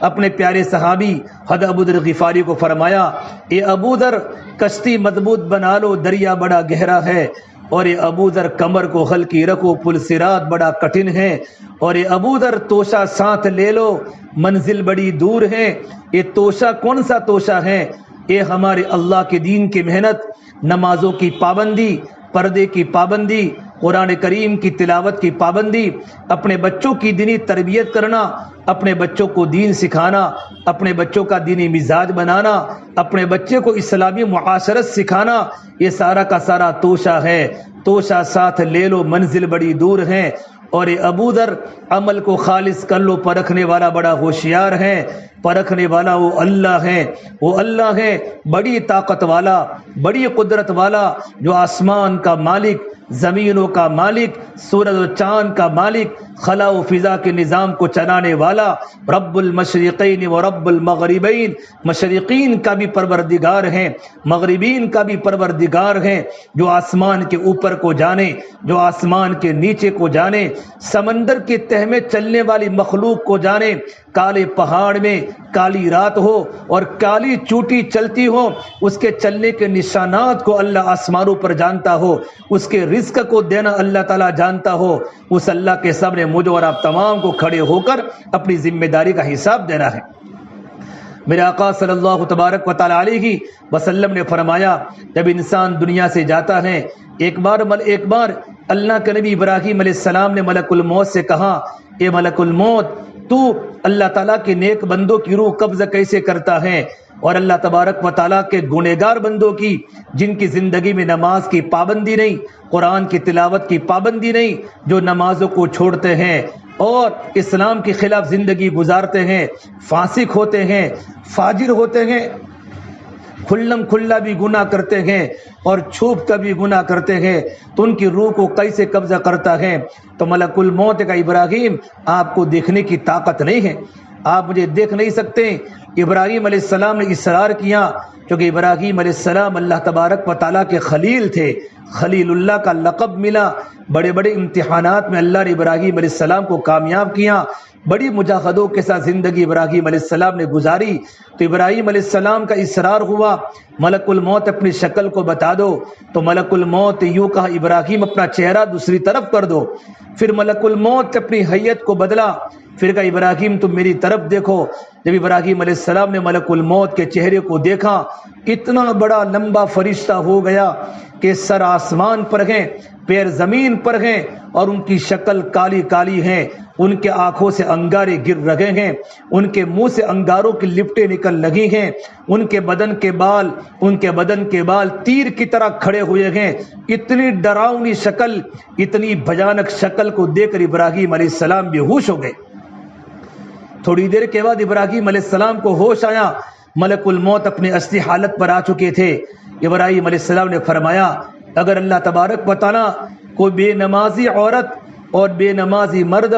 اپنے پیارے صحابی حضرت ابو ذر غفاری کو فرمایا، اے ابو ذر کشتی مضبوط بنا لو، دریا بڑا گہرا ہے، اور اے ابو ذر کمر کو ہلکی رکھو، پل صراط بڑا کٹھن ہے، اور اے ابو ذر توشہ ساتھ لے لو، منزل بڑی دور ہے۔ یہ توشہ کون سا توشہ ہے؟ یہ ہمارے اللہ کے دین کی محنت، نمازوں کی پابندی، پردے کی پابندی، قرآن کریم کی تلاوت کی پابندی، اپنے بچوں کی دینی تربیت کرنا، اپنے بچوں کو دین سکھانا، اپنے بچوں کا دینی مزاج بنانا، اپنے بچے کو اسلامی معاشرت سکھانا، یہ سارا کا سارا توشہ ہے۔ توشہ ساتھ لے لو، منزل بڑی دور ہے، اور اے ابو ذر عمل کو خالص کر لو، پرکھنے والا بڑا ہوشیار ہے، پرکھنے والا وہ اللہ ہے، وہ اللہ ہے بڑی طاقت والا، بڑی قدرت والا، جو آسمان کا مالک، زمینوں کا مالک، سورج و چاند کا مالک، خلا و فضا کے نظام کو چلانے والا، رب المشرقین و رب المغربین، مشرقین کا بھی پروردگار ہے، مغربین کا بھی پروردگار ہے، جو آسمان کے اوپر کو جانے، جو آسمان کے نیچے کو جانے، سمندر کی تہ میں چلنے والی مخلوق کو جانے، کالے پہاڑ میں کالی رات ہو اور کالی چوٹی چلتی ہو، اس کے چلنے کے نشانات کو اللہ آسمانوں پر جانتا ہو، اس کے رزق کو دینا اللہ تعالیٰ جانتا ہو، اس اللہ کے سامنے مجھ اور آپ تمام کو کھڑے ہو کر اپنی ذمہ داری کا حساب دینا ہے۔ میرے آقا صلی اللہ تبارک و تعالی علیہ وسلم نے فرمایا، جب انسان دنیا سے جاتا ہے، ایک بار اللہ کے نبی ابراہیم علیہ السلام نے ملک الموت سے کہا، اے ملک الموت، تو اللہ تعالیٰ کے نیک بندوں کی روح قبض کیسے کرتا ہے، اور اللہ تبارک و تعالیٰ کے گنہگار بندوں کی، جن کی زندگی میں نماز کی پابندی نہیں، قرآن کی تلاوت کی پابندی نہیں، جو نمازوں کو چھوڑتے ہیں اور اسلام کے خلاف زندگی گزارتے ہیں، فاسق ہوتے ہیں، فاجر ہوتے ہیں، کھلم کھلا بھی گناہ کرتے ہیں اور چھپ کر بھی گناہ کرتے ہیں، تو ان کی روح کو کیسے قبضہ کرتا ہے؟ تو ملک الموت کا ابراہیم آپ کو دیکھنے کی طاقت نہیں ہے، آپ مجھے دیکھ نہیں سکتے۔ ابراہیم علیہ السلام نے اصرار کیا، کیونکہ ابراہیم علیہ السلام اللہ تبارک و تعالیٰ کے خلیل تھے، خلیل اللہ کا لقب ملا، بڑے بڑے امتحانات میں اللہ نے ابراہیم علیہ السلام کو کامیاب کیا، بڑی مجاہدوں کے ساتھ زندگی ابراہیم علیہ السلام نے گزاری۔ تو ابراہیم علیہ السلام کا اصرار ہوا، ملک الموت اپنی شکل کو بتا دو، تو ملک الموت یوں کہا، ابراہیم اپنا چہرہ دوسری طرف کر دو۔ پھر ملک الموت اپنی حیت کو بدلا، پھر کہا ابراہیم تم میری طرف دیکھو۔ جب ابراہیم علیہ السلام نے ملک الموت کے چہرے کو دیکھا، اتنا بڑا لمبا فرشتہ ہو گیا کہ سر آسمان پر ہیں، پیر زمین پر ہیں، اور ان کی شکل کالی کالی ہے، ان کے آنکھوں سے انگارے گر رہے ہیں، ان کے منہ سے انگاروں کی لپٹیں نکل لگی ہیں، ان کے بدن کے بال تیر کی طرح کھڑے ہوئے ہیں۔ اتنی ڈراؤنی شکل، اتنی بھیانک شکل کو دیکھ کر ابراہیم علیہ السلام بے ہوش ہو گئے۔ تھوڑی دیر کے بعد ابراہیم علیہ السلام کو ہوش آیا، ملک الموت اپنے اصلی حالت پر آ چکے تھے۔ ابراہیم علیہ السلام نے فرمایا اگر اللہ تبارک و تعالیٰ کوئی بے نمازی عورت اور بے نمازی مرد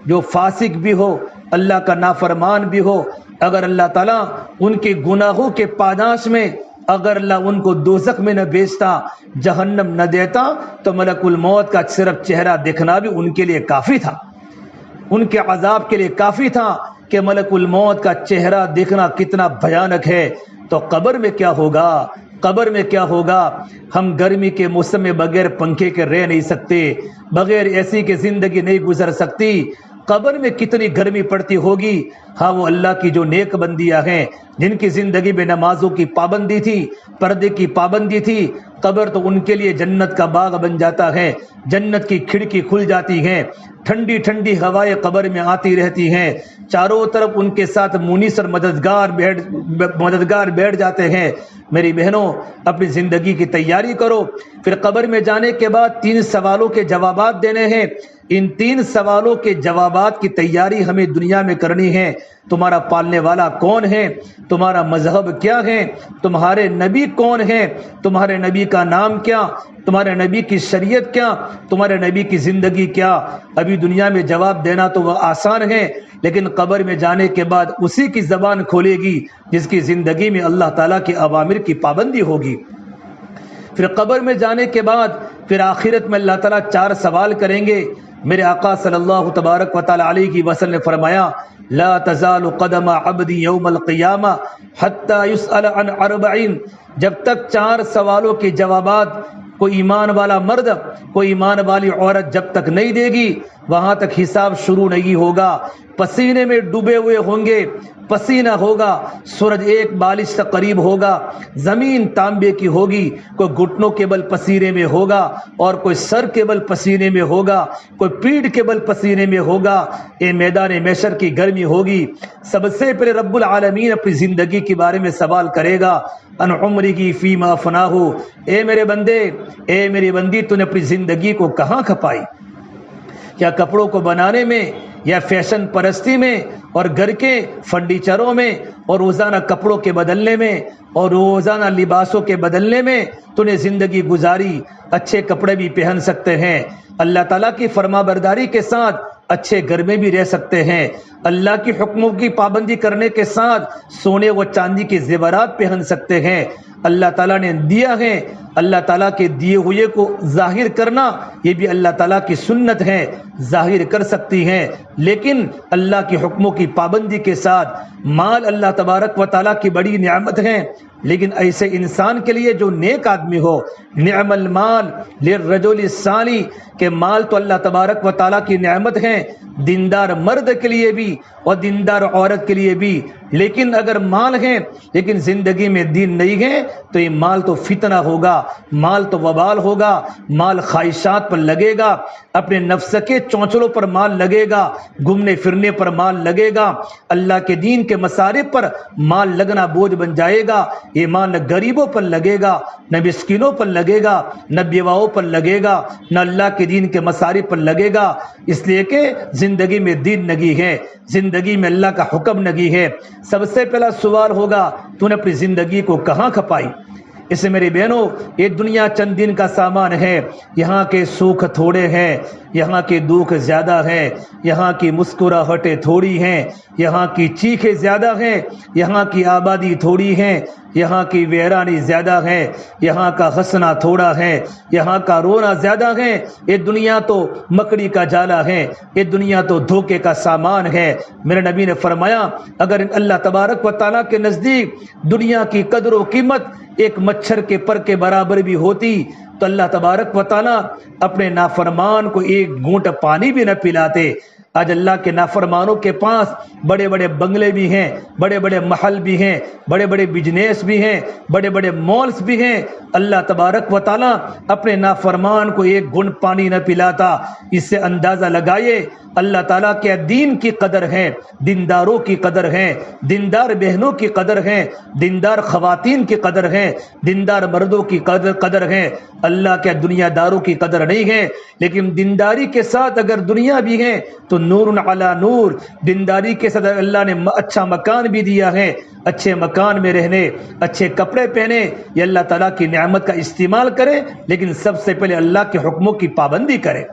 جو فاسق بھی ہو، اللہ کا نافرمان بھی ہو، اگر اللہ تعالیٰ ان کے گناہوں کے پاداش میں اگر اللہ ان کو دوزخ میں نہ بھیجتا، جہنم نہ دیتا، تو ملک الموت کا صرف چہرہ دیکھنا بھی ان کے لیے کافی تھا، ان کے عذاب کے لیے کافی تھا کہ ملک الموت کا چہرہ دیکھنا کتنا بھیانک ہے۔ تو قبر میں کیا ہوگا؟ قبر میں کیا ہوگا؟ ہم گرمی کے موسم میں بغیر پنکھے کے رہ نہیں سکتے، بغیر اے سی کے زندگی نہیں گزر سکتی۔ قبر میں کتنی گرمی پڑتی ہوگی۔ ہاں وہ اللہ کی جو نیک بندیاں ہیں جن کی زندگی میں نمازوں کی پابندی تھی، پردے کی پابندی تھی، قبر تو ان کے لیے جنت کا باغ بن جاتا ہے، جنت کی کھڑکی کھل جاتی ہے، ٹھنڈی ٹھنڈی ہوائیں قبر میں آتی رہتی ہیں، چاروں طرف ان کے ساتھ مونس اور مددگار بیٹھ جاتے ہیں۔ میری بہنوں، اپنی زندگی کی تیاری کرو، پھر قبر میں جانے کے بعد 3 سوالوں کے جوابات دینے ہیں۔ ان 3 سوالوں کے جوابات کی تیاری ہمیں دنیا میں کرنی ہے۔ تمہارا پالنے والا کون ہے؟ تمہارا مذہب کیا ہے؟ تمہارے نبی کون ہے؟ تمہارے نبی کا نام کیا؟ تمہارے نبی کی شریعت کیا؟ تمہارے نبی کی زندگی کیا؟ ابھی دنیا میں جواب دینا تو وہ آسان ہے، لیکن قبر میں جانے کے بعد اسی کی زبان کھولے گی جس کی زندگی میں اللہ تعالیٰ کے اوامر کی پابندی ہوگی۔ پھر قبر میں جانے کے بعد پھر آخرت میں اللہ تعالیٰ 4 سوال کریں گے۔ میرے آقا صلی اللہ تبارک و تعالی علیہ وسلم نے فرمایا لا تزال قدم عبد یوم القیامہ حتی یسأل عن 40، جب تک 4 سوالوں کے جوابات کوئی ایمان والا مرد، کوئی ایمان والی عورت جب تک نہیں دے گی، وہاں تک حساب شروع نہیں ہوگا۔ پسینے میں ڈوبے ہوئے ہوں گے، پسینہ ہوگا، سورج 1 بالش سے قریب ہوگا، زمین تانبے کی ہوگی، کوئی گھٹنوں کے بل پسینے میں ہوگا اور کوئی سر کے بل پسینے میں ہوگا، کوئی پیٹھ کے بل پسینے میں ہوگا۔ یہ میدان محشر کی گرمی ہوگی۔ سب سے پہلے رب العالمین اپنی زندگی کے بارے میں سوال کرے گا ان عمری فیما افناہ، اے میرے بندے، اے میری بندی، تو نے اپنی زندگی کو کہاں کھپائی؟ کیا کپڑوں کو بنانے میں، یا فیشن پرستی میں، اور گھر کے فرنیچروں میں، اور روزانہ کپڑوں کے بدلنے میں، اور روزانہ لباسوں کے بدلنے میں تو نے زندگی گزاری؟ اچھے کپڑے بھی پہن سکتے ہیں، اللہ تعالیٰ کی فرما برداری کے ساتھ اچھے گھر میں بھی رہ سکتے ہیں، اللہ کی حکموں کی پابندی کرنے کے ساتھ سونے و چاندی کے زیورات پہن سکتے ہیں۔ اللہ تعالیٰ نے دیا ہے، اللہ تعالیٰ کے دیے ہوئے کو ظاہر کرنا یہ بھی اللہ تعالیٰ کی سنت ہے، ظاہر کر سکتی ہیں، لیکن اللہ کی حکموں کی پابندی کے ساتھ۔ مال اللہ تبارک و تعالیٰ کی بڑی نعمت ہے، لیکن ایسے انسان کے لیے جو نیک آدمی ہو، نعم المال للرجل الصالح، کہ مال تو اللہ تبارک و تعالیٰ کی نعمت ہے، دیندار مرد کے لیے بھی اور دیندار عورت کے لیے بھی، لیکن اگر مال ہے لیکن زندگی میں دین نہیں ہے تو یہ مال تو فتنہ ہوگا، مال تو وبال ہوگا، مال خواہشات پر لگے گا، اپنے نفس کے چونچلوں پر مال لگے گا، گھومنے پھرنے پر مال لگے گا، اللہ کے دین کے مصارف پر مال لگنا بوجھ بن جائے گا۔ یہ مال نہ غریبوں پر لگے گا، نہ مسکینوں پر لگے گا، نہ بیواؤں پر لگے گا، نہ اللہ کے دین کے مصارف پر لگے گا، اس لیے کہ زندگی میں دین نگی ہے، زندگی میں اللہ کا حکم نگی ہے۔ سب سے پہلا سوال ہوگا تو نے اپنی زندگی کو کہاں کھپائی؟ اس سے میری بہنوں، یہ دنیا چند دن کا سامان ہے، یہاں کے سکھ تھوڑے ہیں، یہاں کے دکھ زیادہ ہیں، یہاں کی مسکراہٹیں تھوڑی ہیں، یہاں کی چیخیں زیادہ ہیں، یہاں کی آبادی تھوڑی ہے، یہاں کی ویرانی زیادہ ہے، یہاں کا ہنسنا تھوڑا ہے، یہاں کا رونا زیادہ ہے۔ یہ دنیا تو مکڑی کا جالا ہے، یہ دنیا تو دھوکے کا سامان ہے۔ میرے نبی نے فرمایا اگر اللہ تبارک و تعالیٰ کے نزدیک دنیا کی قدر و قیمت ایک مچھر کے پر کے برابر بھی ہوتی تو اللہ تبارک و تعالیٰ اپنے نافرمان کو ایک گھونٹ پانی بھی نہ پلاتے۔ آج اللہ کے نافرمانوں کے پاس بڑے بڑے بنگلے بھی ہیں، بڑے بڑے محل بھی ہیں، بڑے بڑے بزنس بھی ہیں، بڑے بڑے مالز بھی ہیں۔ اللہ تبارک و تعالیٰ اپنے نافرمان کو ایک گھونٹ پانی نہ پلاتا۔ اس سے اندازہ لگائیے اللہ تعالیٰ کے دین کی قدر ہے، دینداروں کی قدر ہے، دیندار بہنوں کی قدر ہے، دیندار خواتین کی قدر ہے، دیندار مردوں کی قدر ہے۔ اللہ کے دنیا داروں کی قدر نہیں ہے، لیکن دینداری کے ساتھ اگر دنیا بھی ہے تو نور علی نور۔ دینداری کے ساتھ اللہ نے اچھا مکان بھی دیا ہے، اچھے مکان میں رہنے، اچھے کپڑے پہنے، یہ اللہ تعالیٰ کی نعمت کا استعمال کرے، لیکن سب سے پہلے اللہ کے حکموں کی پابندی کرے۔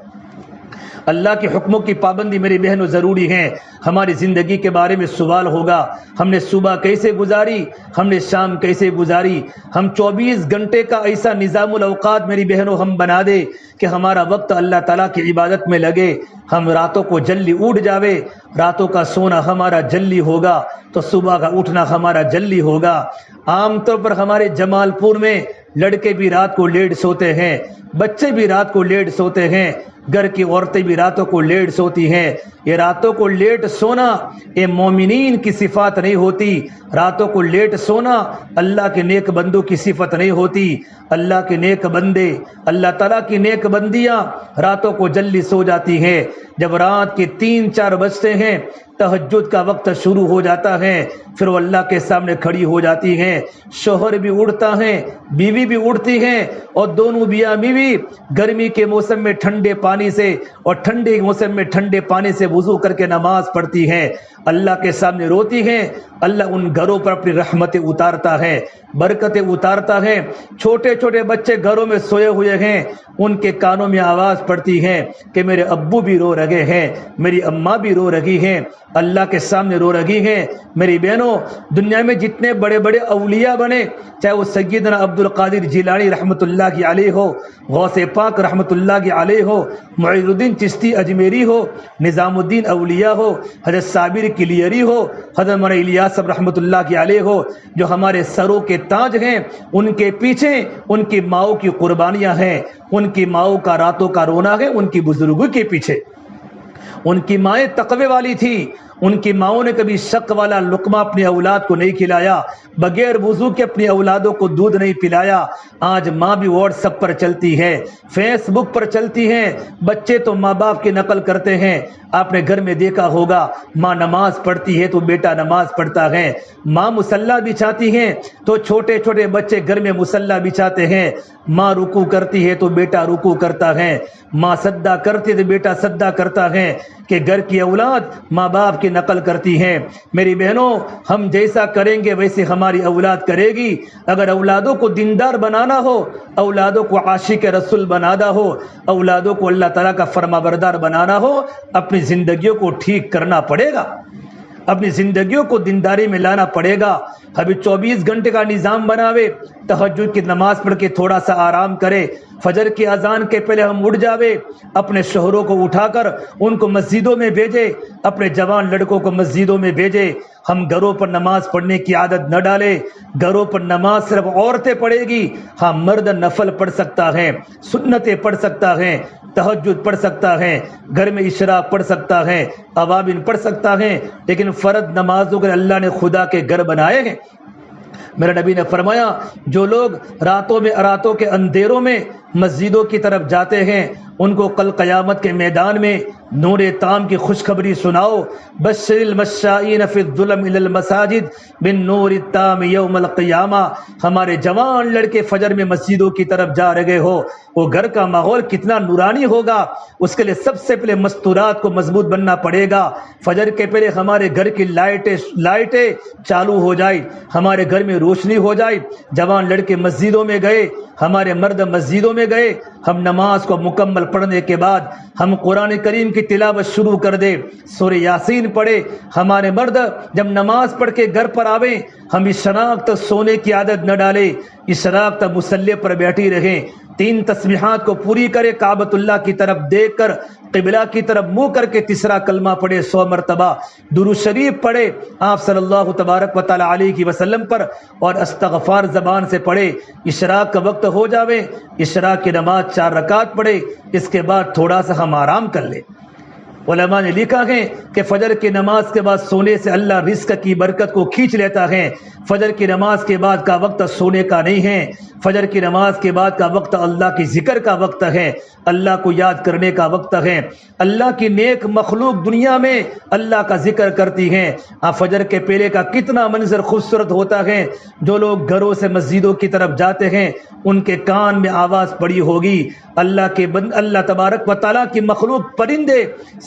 اللہ کے حکموں کی پابندی میری بہنوں ضروری ہے۔ ہماری زندگی کے بارے میں سوال ہوگا، ہم نے صبح کیسے گزاری، ہم نے شام کیسے گزاری۔ ہم 24 گھنٹے کا ایسا نظام الاوقات میری بہنوں ہم بنا دے کہ ہمارا وقت اللہ تعالیٰ کی عبادت میں لگے، ہم راتوں کو جلدی اٹھ جاوے، راتوں کا سونا ہمارا جلدی ہوگا تو صبح کا اٹھنا ہمارا جلدی ہوگا۔ عام طور پر ہمارے جمال پور میں لڑکے بھی رات کو لیٹ سوتے ہیں، بچے بھی رات کو لیٹ سوتے ہیں، گھر کی عورتیں بھی راتوں کو لیٹ سوتی ہیں۔ یہ راتوں کو لیٹ سونا یہ مومنین کی صفات نہیں ہوتی، راتوں کو لیٹ سونا اللہ کے نیک بندوں کی صفت نہیں ہوتی۔ اللہ کے نیک بندے، اللہ تعالیٰ کی نیک بندیاں راتوں کو جلدی سو جاتی ہیں۔ جب رات کے 3-4 بجتے ہیں تہجد کا وقت شروع ہو جاتا ہے، پھر وہ اللہ کے سامنے کھڑی ہو جاتی ہیں، شوہر بھی اٹھتا ہے، بیوی بھی اٹھتی ہیں، اور دونوں میاں بیوی گرمی کے موسم میں ٹھنڈے پانی سے اور ٹھنڈے موسم میں ٹھنڈے پانی سے وضو کر کے نماز پڑھتی ہیں، اللہ کے سامنے روتی ہیں۔ اللہ ان گھروں پر اپنی رحمتیں اتارتا ہے، برکتیں اتارتا ہے۔ چھوٹے چھوٹے بچے گھروں میں سوئے ہوئے ہیں، ان کے کانوں میں آواز پڑتی ہے کہ میرے ابو بھی رو رہے ہیں، میری اماں بھی رو رہی ہیں، اللہ کے سامنے رو رہی ہیں۔ میری بہنوں، دنیا میں جتنے بڑے بڑے اولیاء بنے، چاہے وہ سیدنا عبد القادر جیلانی رحمۃ اللہ کی علیہ ہو، غوث پاک رحمۃ اللہ کی علیہ ہو، معین الدین چشتی اجمیری ہو، نظام الدین اولیاء ہو، حضرت صابر کلیری ہو، حضرت مولانا الیاس رحمۃ اللہ کی علیہ ہو، جو ہمارے سروں کے تاج ہیں، ان کے پیچھے ان کی ماؤں کی قربانیاں ہیں، ان کی ماؤں کا راتوں کا رونا ہے، ان کی بزرگوں کے پیچھے۔ ان کی مائیں تقوی والی تھی، ان کی ماؤں نے کبھی شک والا لقمہ اپنی اولاد کو نہیں کھلایا، بغیر وضو کے اپنی اولادوں کو دودھ نہیں پلایا۔ آج ماں بھی واٹس ایپ پر چلتی ہے، فیس بک پر چلتی ہیں، بچے تو ماں باپ کی نقل کرتے ہیں۔ آپ نے گھر میں دیکھا ہوگا، ماں نماز پڑھتی ہے تو بیٹا نماز پڑھتا ہے، ماں مصلی بچھاتی ہیں تو چھوٹے چھوٹے بچے گھر میں مصلی بچھاتے ہیں، ماں رکوع کرتی ہے تو بیٹا رکوع کرتا ہے، ماں سجدہ کرتی ہے تو بیٹا سجدہ کرتا ہے، کہ گھر کی اولاد ماں باپ کی نقل کرتی ہیں۔ میری بہنوں، ہم جیسا کریں گے ویسے ہماری اولاد کرے گی۔ اگر اولادوں کو دیندار بنانا ہو، اولادوں کو عاشق رسول بنانا ہو، اولادوں کو اللہ تعالیٰ کا فرما بردار بنانا ہو، اپنی زندگیوں کو ٹھیک کرنا پڑے گا، اپنی زندگیوں کو دینداری میں لانا پڑے گا۔ ابھی 24 گھنٹے کا نظام بناوے، تہجد کی نماز پڑھ کے تھوڑا سا آرام کرے، فجر کی اذان کے پہلے ہم اٹھ جاوے، اپنے شوہروں کو اٹھا کر ان کو مسجدوں میں بھیجے، اپنے جوان لڑکوں کو مسجدوں میں بھیجے۔ ہم گھروں پر نماز پڑھنے کی عادت نہ ڈالے، گھروں پر نماز صرف عورتیں پڑھے گی، ہاں مرد نفل پڑھ سکتا ہے، سنتیں پڑھ سکتا ہے، تہجد پڑھ سکتا ہے، گھر میں اشراق پڑھ سکتا ہے، اوابین پڑھ سکتا ہے، لیکن فرض نمازوں کے اللہ نے خدا کے گھر بنائے ہیں۔ میرے نبی نے فرمایا، جو لوگ راتوں کے اندھیروں میں مسجدوں کی طرف جاتے ہیں، ان کو کل قیامت کے میدان میں نور تام کی خوشخبری سناؤ۔ بشر المشائین فی الظلم الی المساجد بالنور التام یوم القیامہ۔ ہمارے جوان لڑکے فجر میں مسجدوں کی طرف جا رہے ہو، وہ گھر کا ماحول کتنا نورانی ہوگا، اس کے لیے سب سے پہلے مستورات کو مضبوط بننا پڑے گا۔ فجر کے پہلے ہمارے گھر کی لائٹیں چالو ہو جائے، ہمارے گھر میں روشنی ہو جائے۔ جوان لڑکے مسجدوں میں گئے، ہمارے مرد مسجدوں میں گئے، ہم نماز کو مکمل پڑھنے کے بعد ہم قرآن کریم کی تلاوت شروع کر دے، سورہ یاسین پڑھے۔ ہمارے مرد جب نماز پڑھ کے گھر پر آویں، ہم اشراق تک سونے کی عادت نہ ڈالیں، اشراق تک مصلی پر بیٹھی رہیں، 3 تسبیحات کو پوری کرے، کعبۃ اللہ کی طرف دیکھ کر قبلہ کی طرف منہ کر کے تیسرا کلمہ پڑھے، 100 مرتبہ درود شریف پڑھے آپ صلی اللہ تبارک و تعالی علیہ وسلم پر، اور استغفار زبان سے پڑھے۔ اشراق کا وقت ہو جاوے، اشراق کی نماز 4 رکعت پڑھے، اس کے بعد تھوڑا سا ہم آرام کر لیں۔ علماء نے لکھا ہے کہ فجر کی نماز کے بعد سونے سے اللہ رزق کی برکت کو کھینچ لیتا ہے۔ فجر کی نماز کے بعد کا وقت سونے کا نہیں ہے، فجر کی نماز کے بعد کا وقت اللہ کی ذکر کا وقت ہے، اللہ کو یاد کرنے کا وقت ہے۔ اللہ کی نیک مخلوق دنیا میں اللہ کا ذکر کرتی ہیں۔ فجر کے پہلے کا کتنا منظر خوبصورت ہوتا ہے۔ جو لوگ گھروں سے مسجدوں کی طرف جاتے ہیں ان کے کان میں آواز پڑی ہوگی، اللہ تبارک و تعالیٰ کی مخلوق پرندے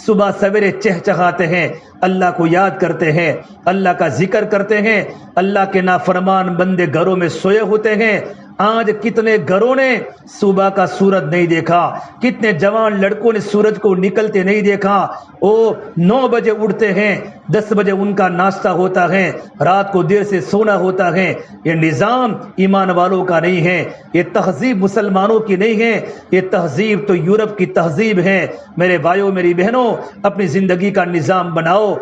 صبح سویرے چہچہاتے ہیں، اللہ کو یاد کرتے ہیں، اللہ کا ذکر کرتے ہیں۔ اللہ کے نافرمان بندے گھروں میں سوئے ہوتے ہیں۔ آج کتنے گھروں نے صبح کا سورج نہیں دیکھا، کتنے جوان لڑکوں نے سورج کو نکلتے نہیں دیکھا۔ وہ 9 بجے اٹھتے ہیں، 10 بجے ان کا ناشتہ ہوتا ہے، رات کو دیر سے سونا ہوتا ہے۔ یہ نظام ایمان والوں کا نہیں ہے، یہ تہذیب مسلمانوں کی نہیں ہے، یہ تہذیب تو یورپ کی تہذیب ہے۔ میرے بھائیوں میری بہنوں، اپنی زندگی کا نظام بناؤ،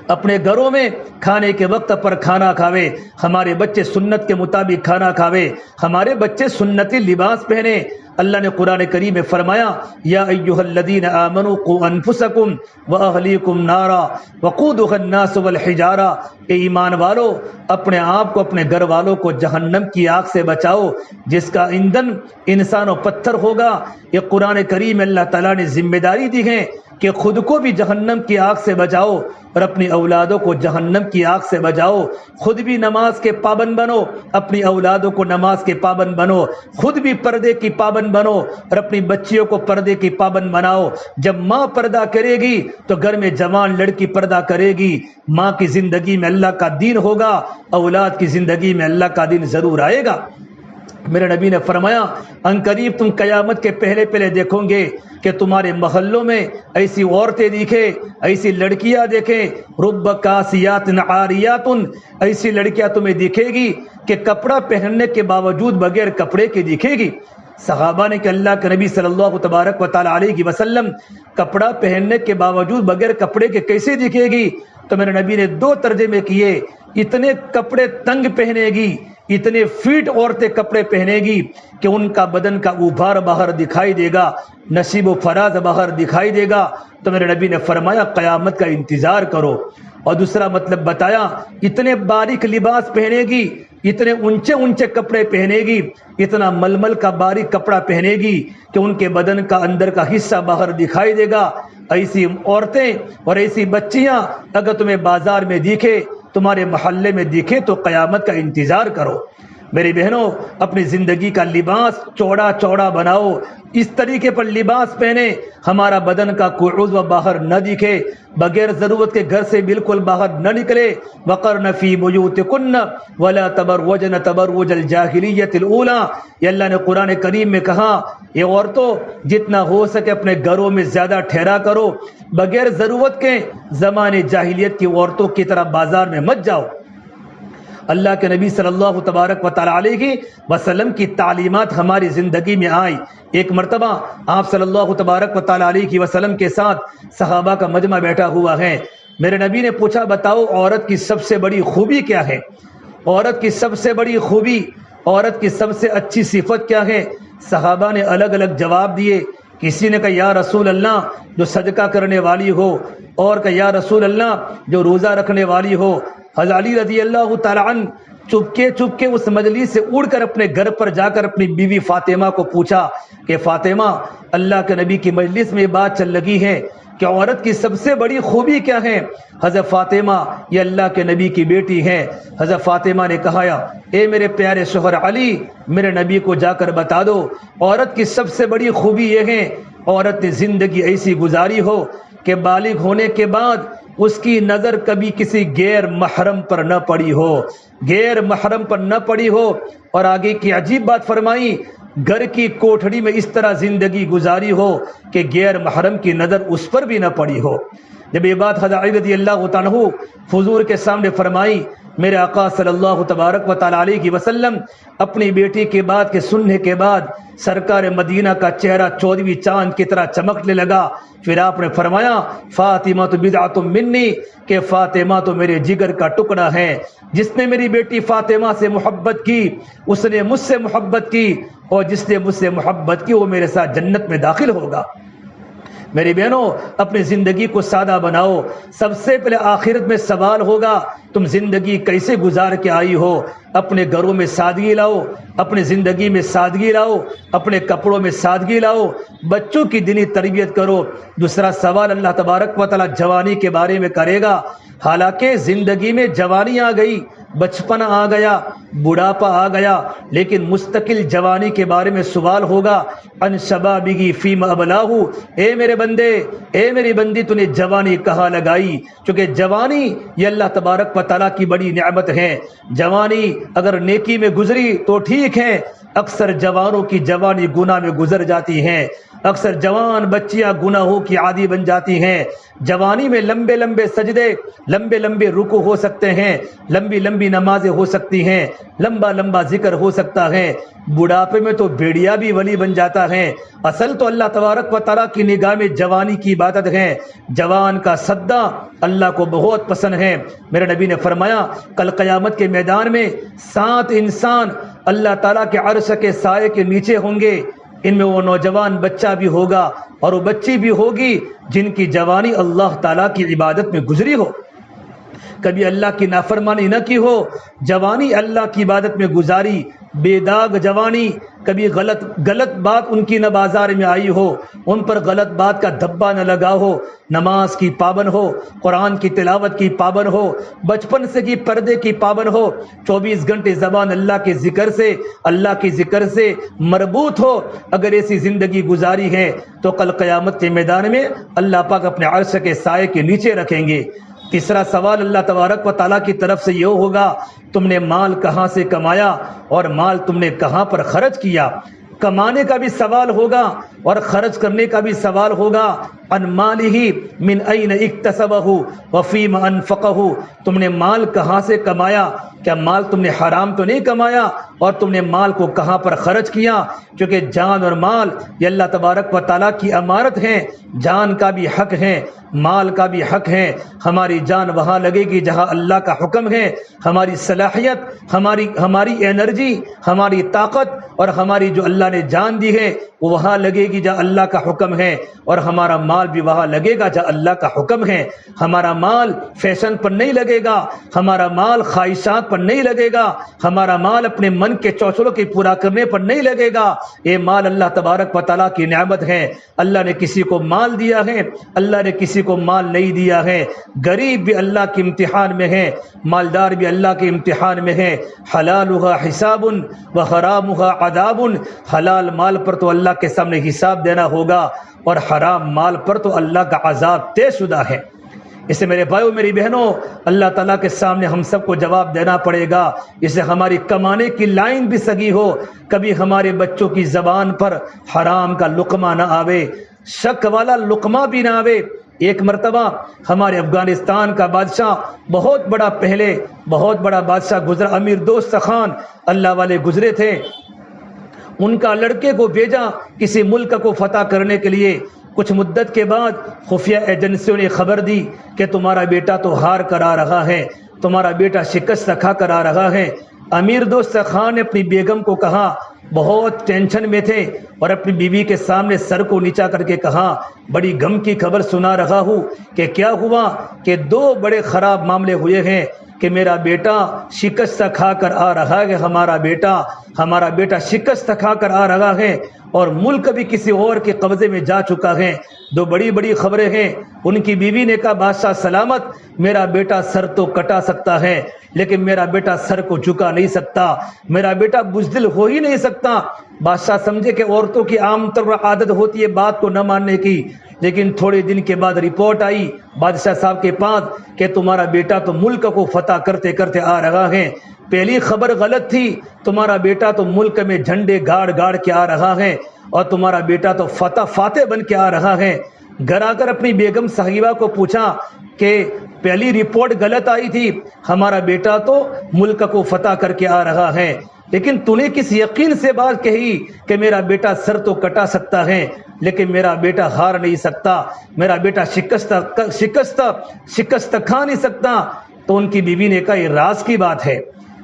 اپنے گھروں میں کھانے کے وقت پر کھانا کھاوے، ہمارے بچے سنت کے مطابق کھانا کھاوے، ہمارے بچے سنتی لباس پہنے۔ اللہ نے قرآن کریم میں فرمایا یا ایھا الذین آمنوا قوا انفسکم واہلیکم نارا وقودھا الناس والحجارہ، اے ایمان والو اپنے آپ کو اپنے گھر والوں کو جہنم کی آگ سے بچاؤ جس کا ایندھن انسان و پتھر ہوگا۔ یہ قرآن کریم میں اللہ تعالیٰ نے ذمہ داری دی ہے کہ خود کو بھی جہنم کی آگ سے بچاؤ اور اپنی اولادوں کو جہنم کی آگ سے بچاؤ۔ خود بھی نماز کے پابند بنو، اپنی اولادوں کو نماز کے پابند بنو، خود بھی پردے کی پابند بنو اور اپنی بچیوں کو پردے کی پابند بناؤ۔ جب ماں پردہ کرے گی تو گھر میں جوان لڑکی پردہ کرے گی۔ ماں کی زندگی میں اللہ کا دین ہوگا، اولاد کی زندگی میں اللہ کا دین ضرور آئے گا۔ میرے نبی نے فرمایا ان قریب تم قیامت کے پہلے دیکھو گے کہ تمہارے محلوں میں ایسی عورتیں دیکھیں، ایسی لڑکیاں دیکھیں، رب کاسیات عاریات، ایسی لڑکیاں تمہیں دکھے گی کہ کپڑا پہننے کے باوجود بغیر کپڑے کے دکھے گی۔ صحابہ نے کہ اللہ کے نبی صلی اللہ تبارک و تعالی علیہ وسلم کپڑا پہننے کے باوجود بغیر کپڑے کے کیسے دکھے گی؟ تو میرے نبی نے 2 ترجمے کیے، اتنے کپڑے تنگ پہنے گی، اتنے فیٹ عورتیں کپڑے پہنے گی کہ ان کا بدن کا اوبھار باہر دکھائی دے گا، نصیب و فراز باہر دکھائی دے گا۔ تو میرے نبی نے فرمایا قیامت کا انتظار کرو۔ اور دوسرا مطلب بتایا اتنے باریک لباس پہنے گی، اتنے اونچے کپڑے پہنے گی، اتنا ململ کا باریک کپڑا پہنے گی کہ ان کے بدن کا اندر کا حصہ باہر دکھائی دے گا۔ ایسی عورتیں اور ایسی بچیاں اگر تمہیں بازار میں دکھے، تمہارے محلے میں دکھے تو قیامت کا انتظار کرو۔ میری بہنوں اپنی زندگی کا لباس چوڑا بناؤ، اس طریقے پر لباس پہنے ہمارا بدن کا کوئی عضو باہر نہ دکھے، بغیر ضرورت کے گھر سے بالکل باہر نہ نکلے۔ وقرن فی بیوتکن ولا تبرجن تبرج الجاہلیۃ الاولی، یہ اللہ نے قرآن کریم میں کہا یہ عورتوں جتنا ہو سکے اپنے گھروں میں زیادہ ٹھہرا کرو، بغیر ضرورت کے زمانے جاہلیت کی عورتوں کی طرح بازار میں مت جاؤ۔ اللہ کے نبی صلی اللہ تبارک و تعالی علیہ وسلم کی تعلیمات ہماری زندگی میں آئی۔ ایک مرتبہ آپ صلی اللہ تبارک و تعالی علیہ وسلم کے ساتھ صحابہ کا مجمع بیٹھا ہوا ہے۔ میرے نبی نے پوچھا بتاؤ عورت کی سب سے بڑی خوبی کیا ہے؟ عورت کی سب سے بڑی خوبی، عورت کی سب سے اچھی صفت کیا ہے؟ صحابہ نے الگ الگ جواب دیے۔ کسی نے کہا یا رسول اللہ جو صدقہ کرنے والی ہو، اور کہا یا رسول اللہ جو روزہ رکھنے والی ہو۔ حضرت علی رضی اللہ تعالی عنہ چپکے اس مجلس سے اڑ کر اپنے گھر پر جا کر اپنی بیوی فاطمہ کو پوچھا کہ فاطمہ اللہ کے نبی کی مجلس میں بات چل لگی ہے کہ عورت کی سب سے بڑی خوبی کیا ہے؟ حضرت فاطمہ یہ اللہ کے نبی کی بیٹی ہے۔ حضرت فاطمہ نے کہا اے میرے پیارے شوہر علی میرے نبی کو جا کر بتا دو عورت کی سب سے بڑی خوبی یہ ہے عورت نے زندگی ایسی گزاری ہو کہ بالغ ہونے کے بعد اس کی نظر کبھی کسی غیر محرم پر نہ پڑی ہو، غیر محرم پر نہ پڑی ہو۔ اور آگے کی عجیب بات فرمائی گھر کی کوٹھڑی میں اس طرح زندگی گزاری ہو کہ غیر محرم کی نظر اس پر بھی نہ پڑی ہو۔ جب یہ بات حضرت علی رضی اللہ تعالیٰ عنہ حضور کے سامنے فرمائی، میرے آقا صلی اللہ تبارک و تعالی علیہ وسلم اپنی بیٹی کی بات کے سننے کے بعد سرکار مدینہ کا چہرہ 14ویں چاند کی طرح چمکنے لگا۔ پھر آپ نے فرمایا فاطمہ تو بدعۃ منی، کہ فاطمہ تو میرے جگر کا ٹکڑا ہے۔ جس نے میری بیٹی فاطمہ سے محبت کی اس نے مجھ سے محبت کی، اور جس نے مجھ سے محبت کی وہ میرے ساتھ جنت میں داخل ہوگا۔ میری بہنوں اپنی زندگی کو سادہ بناؤ. سب سے پہلے آخرت میں سوال ہوگا تم زندگی کیسے گزار کے آئی ہو. اپنے گھروں میں سادگی لاؤ, اپنی زندگی میں سادگی لاؤ, اپنے کپڑوں میں سادگی لاؤ, بچوں کی دینی تربیت کرو. دوسرا سوال اللہ تبارک و تعالی جوانی کے بارے میں کرے گا. حالانکہ زندگی میں جوانی آ گئی, بچپن آ گیا, بڑھاپا آ گیا, لیکن مستقل جوانی کے بارے میں سوال ہوگا. ان شبابگی فیم ابلاہ, اے میرے بندے, اے میری بندی, تو نے جوانی کہاں لگائی؟ چونکہ جوانی یہ اللہ تبارک و تعالیٰ کی بڑی نعمت ہے. جوانی اگر نیکی میں گزری تو ٹھیک ہے, اکثر جوانوں کی جوانی گناہ میں گزر جاتی ہیں. اکثر جوان بچیاں گناہوں کی عادی بن جاتی ہیں. جوانی میں لمبے لمبے سجدے, لمبے لمبے رکوع ہو سکتے ہیں, لمبی لمبی نمازیں ہو سکتی ہیں, لمبا لمبا ذکر ہو سکتا ہے. بڑھاپے میں تو بھیڑیا بھی ولی بن جاتا ہے. اصل تو اللہ تبارک و تعالیٰ کی نگاہ میں جوانی کی عبادت ہے. جوان کا صدہ اللہ کو بہت پسند ہے. میرے نبی نے فرمایا کل قیامت کے میدان میں 7 انسان اللہ تعالیٰ کے عرش کے سائے کے نیچے ہوں گے. ان میں وہ نوجوان بچہ بھی ہوگا اور وہ بچی بھی ہوگی جن کی جوانی اللہ تعالیٰ کی عبادت میں گزری ہو, کبھی اللہ کی نافرمانی نہ کی ہو, جوانی اللہ کی عبادت میں گزاری, بے داغ جوانی, کبھی غلط بات ان کی نہ بازار میں آئی ہو, ان پر غلط بات کا دھبا نہ لگا ہو, نماز کی پابند ہو, قرآن کی تلاوت کی پابند ہو, بچپن سے کی پردے کی پابند ہو, 24 گھنٹے زبان اللہ کے ذکر سے مربوط ہو. اگر ایسی زندگی گزاری ہے تو کل قیامت کے میدان میں اللہ پاک اپنے عرش کے سائے کے نیچے رکھیں گے. تیسرا سوال اللہ تبارک و تعالیٰ کی طرف سے یہ ہوگا تم نے مال کہاں سے کمایا اور مال تم نے کہاں پر خرچ کیا. کمانے کا بھی سوال ہوگا اور خرچ کرنے کا بھی سوال ہوگا. ان مالہ من این اکتسبہ وفیم انفقہ, تم نے مال کہاں سے کمایا, کیا مال تم نے حرام تو نہیں کمایا, اور تم نے مال کو کہاں پر خرچ کیا. کیونکہ جان اور مال یہ اللہ تبارک و تعالیٰ کی امانت ہیں. جان کا بھی حق ہے, مال کا بھی حق ہے. ہماری جان وہاں لگے گی جہاں اللہ کا حکم ہے. ہماری صلاحیت, ہماری انرجی, ہماری طاقت اور ہماری جو اللہ نے جان دی ہے وہ وہاں لگے گی جہاں اللہ کا حکم ہے, اور ہمارا مال بھی وہاں لگے گا جہاں اللہ کا حکم ہے. ہمارا مال فیشن پر نہیں لگے گا, ہمارا مال خواہشات پر نہیں لگے گا, ہمارا مال اپنے من کے چوچلوں کی پورا کرنے پر نہیں لگے گا. یہ مال اللہ تبارک و تعالیٰ کی نعمت ہے. اللہ نے کسی کو مال دیا ہے, اللہ نے کسی کو مال نہیں دیا ہے. غریب بھی اللہ کے امتحان میں ہے, مالدار بھی اللہ کے امتحان میں ہے. حلالھا حساب و حرامھا عذاب, حلال مال پر تو اللہ کے سامنے حساب دینا ہوگا اور حرام مال پر تو اللہ کا عذاب طے شدہ ہے. اسے میرے بھائیوں میری بہنوں اللہ تعالیٰ کے سامنے ہم سب کو جواب دینا پڑے گا. اسے ہماری کمانے کی لائن بھی سگی ہو, کبھی ہمارے بچوں کی زبان پر حرام کا لقمہ نہ آوے, شک والا لقمہ بھی نہ آوے. ایک مرتبہ ہمارے افغانستان کا بادشاہ, بہت بڑا بادشاہ گزرا, امیر دوست خان, اللہ والے گزرے تھے. ان کا لڑکے کو بھیجا کسی ملک کو فتح کرنے کے لیے. کچھ مدت کے بعد خفیہ ایجنسیوں نے خبر دی کہ تمہارا بیٹا تو ہار کر آ رہا ہے, تمہارا بیٹا شکست کھا کر آ رہا ہے. امیر دوست خان نے اپنی بیگم کو کہا, بہت ٹینشن میں تھے, اور اپنی بیوی کے سامنے سر کو نیچا کر کے کہا, بڑی غم کی خبر سنا رہا ہوں. کہ کیا ہوا؟ کہ 2 بڑے خراب معاملے ہوئے ہیں کہ میرا بیٹا شکست کھا کر آ رہا ہے, ہمارا بیٹا شکست کھا کر آ رہا ہے, اور ملک بھی کسی اور کے قبضے میں جا چکا ہے. 2 بڑی خبریں ہیں. ان کی بیوی نے کہا, بادشاہ سلامت, میرا بیٹا سر تو کٹا سکتا ہے لیکن میرا بیٹا سر کو جھکا نہیں سکتا, میرا بیٹا بزدل ہو ہی نہیں سکتا. بادشاہ سمجھے کہ عورتوں کی عام طور پر عادت ہوتی ہے بات کو نہ ماننے کی. لیکن تھوڑے دن کے بعد رپورٹ آئی بادشاہ صاحب کے پاس کہ تمہارا بیٹا تو ملک کو فتح کرتے کرتے آ رہا ہے. پہلی خبر غلط تھی, تمہارا بیٹا تو ملک میں جھنڈے گاڑ کے آ رہا ہے, اور تمہارا بیٹا تو فاتح بن کے آ رہا ہے. گھر آ کر اپنی بیگم صاحبہ کو پوچھا کہ پہلی رپورٹ غلط آئی تھی, ہمارا بیٹا تو ملک کو فتح کر کے آ رہا ہے, لیکن تو نے کس یقین سے بات کہی کہ میرا بیٹا سر تو کٹا سکتا ہے لیکن میرا بیٹا ہار نہیں سکتا, میرا بیٹا شکست کھا نہیں سکتا. تو ان کی بیوی نے کہا, یہ راز کی بات ہے.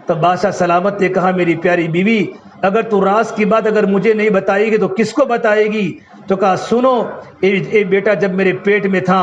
تو بادشاہ سلامت نے کہا, میری پیاری بیوی, اگر تو راز کی بات اگر مجھے نہیں بتائے گی تو کس کو بتائے گی؟ تو کہا سنو اے بیٹا، جب میرے پیٹ میں تھا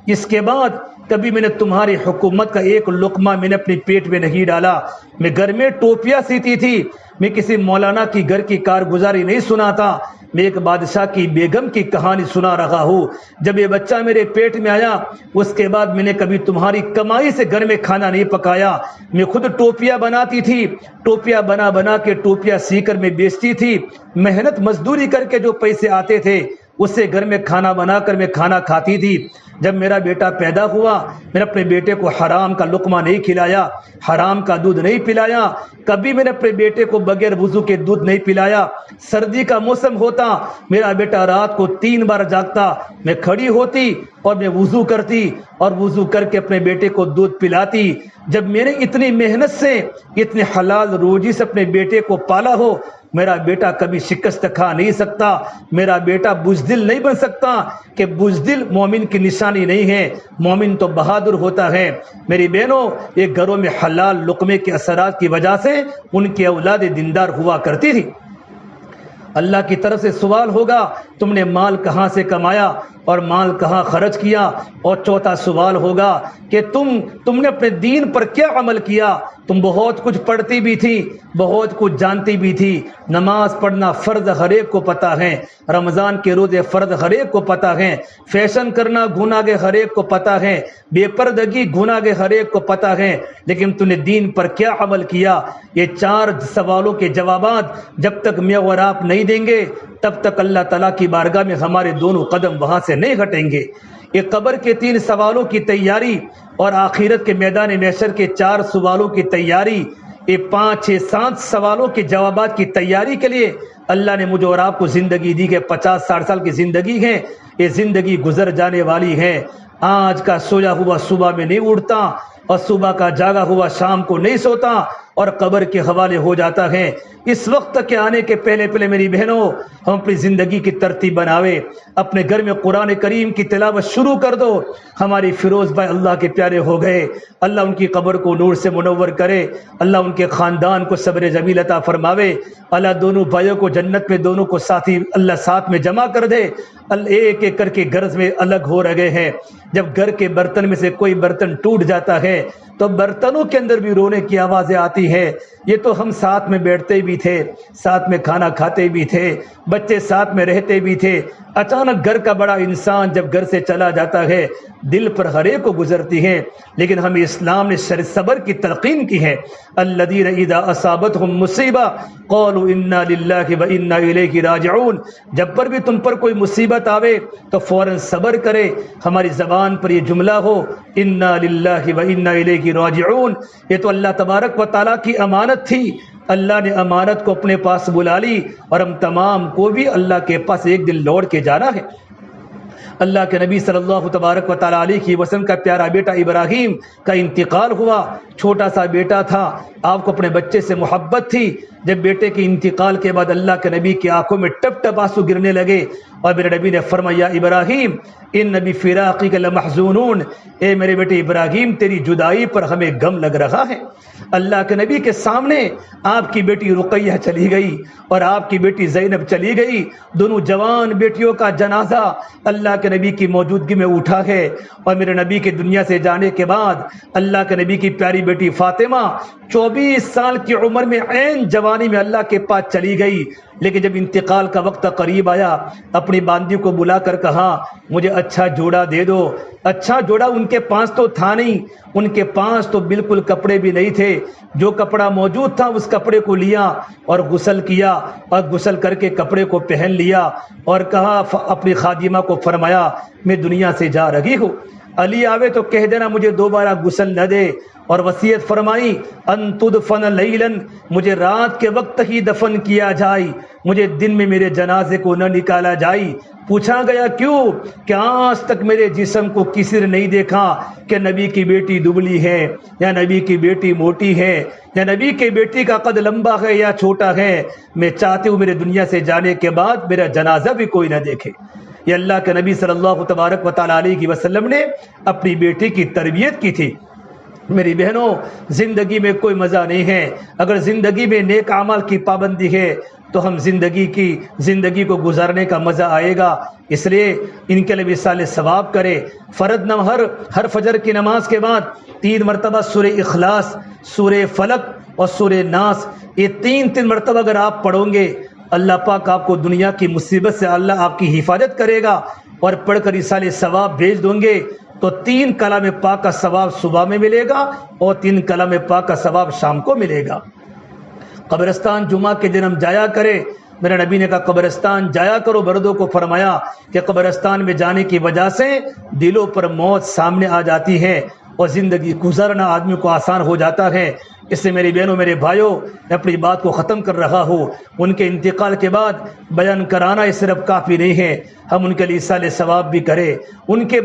اس کے بعد کبھی میں نے تمہاری حکومت کا ایک لقمہ میں نے اپنے پیٹ میں نہیں ڈالا، میں گھر میں ٹوپیاں سیتی تھی، میں کسی مولانا کی گھر کی کارگزاری نہیں سناتا، میں ایک بادشاہ کی بیگم کی کہانی سنا رہا ہوں۔ جب یہ بچہ میرے پیٹ میں آیا اس کے بعد میں نے کبھی تمہاری کمائی سے گھر میں کھانا نہیں پکایا، میں خود ٹوپیاں بناتی تھی، ٹوپیاں بنا کے ٹوپیاں سی کر میں بیچتی تھی، محنت مزدوری کر کے جو پیسے آتے تھے اس سے گھر میں کھانا بنا کر میں کھانا کھاتی تھی۔ جب میرا بیٹا پیدا ہوا میں نے اپنے بیٹے کو حرام کا لقمہ نہیں کھلایا، حرام کا دودھ نہیں پلایا، کبھی میں نے اپنے بیٹے کو بغیر وضو کے دودھ نہیں پلایا۔ سردی کا موسم ہوتا میرا بیٹا رات کو 3 بار جاگتا، میں کھڑی ہوتی اور میں وضو کرتی اور وضو کر کے اپنے بیٹے کو دودھ پلاتی۔ جب میں نے اتنی محنت سے اتنے حلال روزی سے اپنے بیٹے کو پالا ہو، میرا بیٹا کبھی شکست کھا نہیں سکتا، میرا بیٹا بزدل نہیں بن سکتا، کہ بزدل مومن کی نشانی نہیں ہے، مومن تو بہادر ہوتا ہے۔ میری بہنوں، یہ گھروں میں حلال لقمے کے اثرات کی وجہ سے ان کی اولاد دیندار ہوا کرتی تھی۔ اللہ کی طرف سے سوال ہوگا تم نے مال کہاں سے کمایا اور مال کہاں خرچ کیا، اور چوتھا سوال ہوگا کہ تم نے اپنے دین پر کیا عمل کیا۔ تم بہت کچھ پڑھتی بھی تھی، بہت کچھ جانتی بھی تھی، نماز پڑھنا فرض ہر ایک کو پتہ ہے، رمضان کے روزے فرض ہر ایک کو پتہ ہے، فیشن کرنا گناہ ہر ایک کو پتہ ہے، بے پردگی گناہ ہر ایک کو پتہ ہے، لیکن تم نے دین پر کیا عمل کیا؟ یہ 4 سوالوں کے جوابات جب تک میں اور آپ نہیں دیں گے تب تک اللہ تعالیٰ کی بارگاہ میں ہمارے دونوں قدم وہاں سے نہیں ہٹیں گے۔ یہ قبر کے 3 سوالوں کی تیاری اور آخرت کے میدان محشر کے 4 سوالوں کی تیاری، یہ 5 6 7 سوالوں کے جوابات کی تیاری کے لیے اللہ نے مجھے اور آپ کو زندگی دی کہ 50 60 سال کی زندگی ہے، یہ زندگی گزر جانے والی ہے۔ آج کا سویا ہوا صبح میں نہیں اٹھتا اور صبح کا جاگا ہوا شام کو نہیں سوتا اور قبر کے حوالے ہو جاتا ہے۔ اس وقت کے آنے کے پہلے میری بہنوں، ہم اپنی زندگی کی ترتیب بناوے، اپنے گھر میں قرآن کریم کی تلاوت شروع کر دو۔ ہماری فیروز بھائی اللہ کے پیارے ہو گئے، اللہ ان کی قبر کو نور سے منور کرے، اللہ ان کے خاندان کو صبر جمیل عطا فرماوے، اللہ دونوں بھائیوں کو جنت میں دونوں کو ساتھی اللہ ساتھ میں جمع کر دے۔ ایک ایک کر کے گھر میں الگ ہو رہے ہیں، جب گھر کے برتن میں سے کوئی برتن ٹوٹ جاتا ہے تو برتنوں کے اندر بھی رونے کی آوازیں آتی ہے۔ یہ تو ہم ساتھ میں بیٹھتے بھی تھے، ساتھ میں کھانا کھاتے بھی تھے، بچے ساتھ میں رہتے بھی تھے، اچانک گھر کا بڑا انسان جب گھر سے چلا جاتا ہے دل پر ہر ایک کو گزرتی ہے، لیکن ہمیں اسلام نے صبر کی تلقین کی ہے۔ الذین اذا اصابتهم مصیبہ قالوا انا للہ وانا الیہ راجعون، جب پر بھی تم پر کوئی مصیبت آوے تو فوراً صبر کرے۔ ہماری زبان پر یہ جملہ ہو انا للہ وانا الیہ راجعون، یہ تو اللہ تبارک و تعالیٰ کی امانت تھی، اللہ نے امانت کو اپنے پاس بلا لی اور ہم تمام کو بھی اللہ کے پاس ایک دن لوٹ کے جانا ہے۔ اللہ کے نبی صلی اللہ تبارک و تعالیٰ علیہ وسلم کا پیارا بیٹا ابراہیم کا انتقال ہوا، چھوٹا سا بیٹا تھا، آپ کو اپنے بچے سے محبت تھی۔ جب بیٹے کے انتقال کے بعد اللہ کے نبی کی آنکھوں میں ٹپ ٹپ آنسو گرنے لگے اور میرے نبی نے فرمایا ابراہیم ان نبی فراقک لمحزونون، اے میرے بیٹے ابراہیم تیری جدائی پر ہمیں غم لگ رہا ہے۔ اللہ کے نبی کے سامنے آپ کی بیٹی رقیہ چلی گئی اور آپ کی بیٹی زینب چلی گئی، دونوں جوان بیٹیوں کا جنازہ اللہ کے نبی کی موجودگی میں اٹھا ہے، اور میرے نبی کے دنیا سے جانے کے بعد اللہ کے نبی کی پیاری بیٹی فاطمہ 24 سال کی عمر میں عین جوانی میں اللہ کے پاس چلی گئی، لیکن جب انتقال کا وقت قریب آیا اپنی باندی کو بلا کر کہا مجھے اچھا جوڑا دے دو۔ اچھا جوڑا ان کے پاس تو تھا نہیں، ان کے پاس تو بالکل کپڑے بھی نہیں تھے، جو کپڑا موجود تھا اس کپڑے کو لیا اور غسل کیا اور غسل کر کے کپڑے کو پہن لیا اور کہا اپنی خادمہ کو فرمایا میں دنیا سے جا رہی ہوں، علی آوے تو کہہ دینا مجھے دوبارہ غسل نہ دے، اور وصیت فرمائی ان تدفن لیلاً، مجھے رات کے وقت ہی دفن کیا جائے، مجھے دن میں میرے جنازے کو نہ نکالا جائے۔ پوچھا گیا کیوں؟ کہ آج تک میرے جسم کو کسی نے نہیں دیکھا کہ نبی کی بیٹی دبلی ہے یا نبی کی بیٹی موٹی ہے یا نبی کی بیٹی کا قد لمبا ہے یا چھوٹا ہے، میں چاہتی ہوں میرے دنیا سے جانے کے بعد میرا جنازہ بھی کوئی نہ دیکھے۔ یہ اللہ کے نبی صلی اللہ تبارک و تعالیٰ علیہ وسلم نے اپنی بیٹی کی تربیت کی تھی۔ میری بہنوں، زندگی میں کوئی مزہ نہیں ہے۔ اگر زندگی میں نیک اعمال کی پابندی ہے تو ہم زندگی کو گزارنے کا مزہ آئے گا۔ اس لیے ان کے لیے وصال ثواب کرے۔ فرض ہر فجر کی نماز کے بعد 3 مرتبہ سورہ اخلاص، سورہ فلق اور سورہ ناس، یہ 3 مرتبہ اگر آپ پڑھو گے، اللہ پاک آپ کو دنیا کی مصیبت سے اللہ آپ کی حفاظت کرے گا، اور پڑھ کر وصال ثواب بھیج دوں گے تو 3 کلام پاک کا ثواب صبح میں ملے گا اور 3 کلام پاک کا ثواب شام کو ملے گا۔ قبرستان جمعہ کے دن ہم جایا کرے۔ میرے نبی نے کہا قبرستان جایا کرو، مردوں کو فرمایا کہ قبرستان میں جانے کی وجہ سے دلوں پر موت سامنے آ جاتی ہے اور زندگی گزارنا آدمی کو آسان ہو جاتا ہے۔ اس سے میری بہنوں، میرے بھائیوں، میں اپنی بات کو ختم کر رہا ہوں۔ ان کے انتقال کے بعد بیان کرانا اس صرف کافی نہیں ہے، ہم ان کے لیے ایصال ثواب بھی کریں۔ ان کے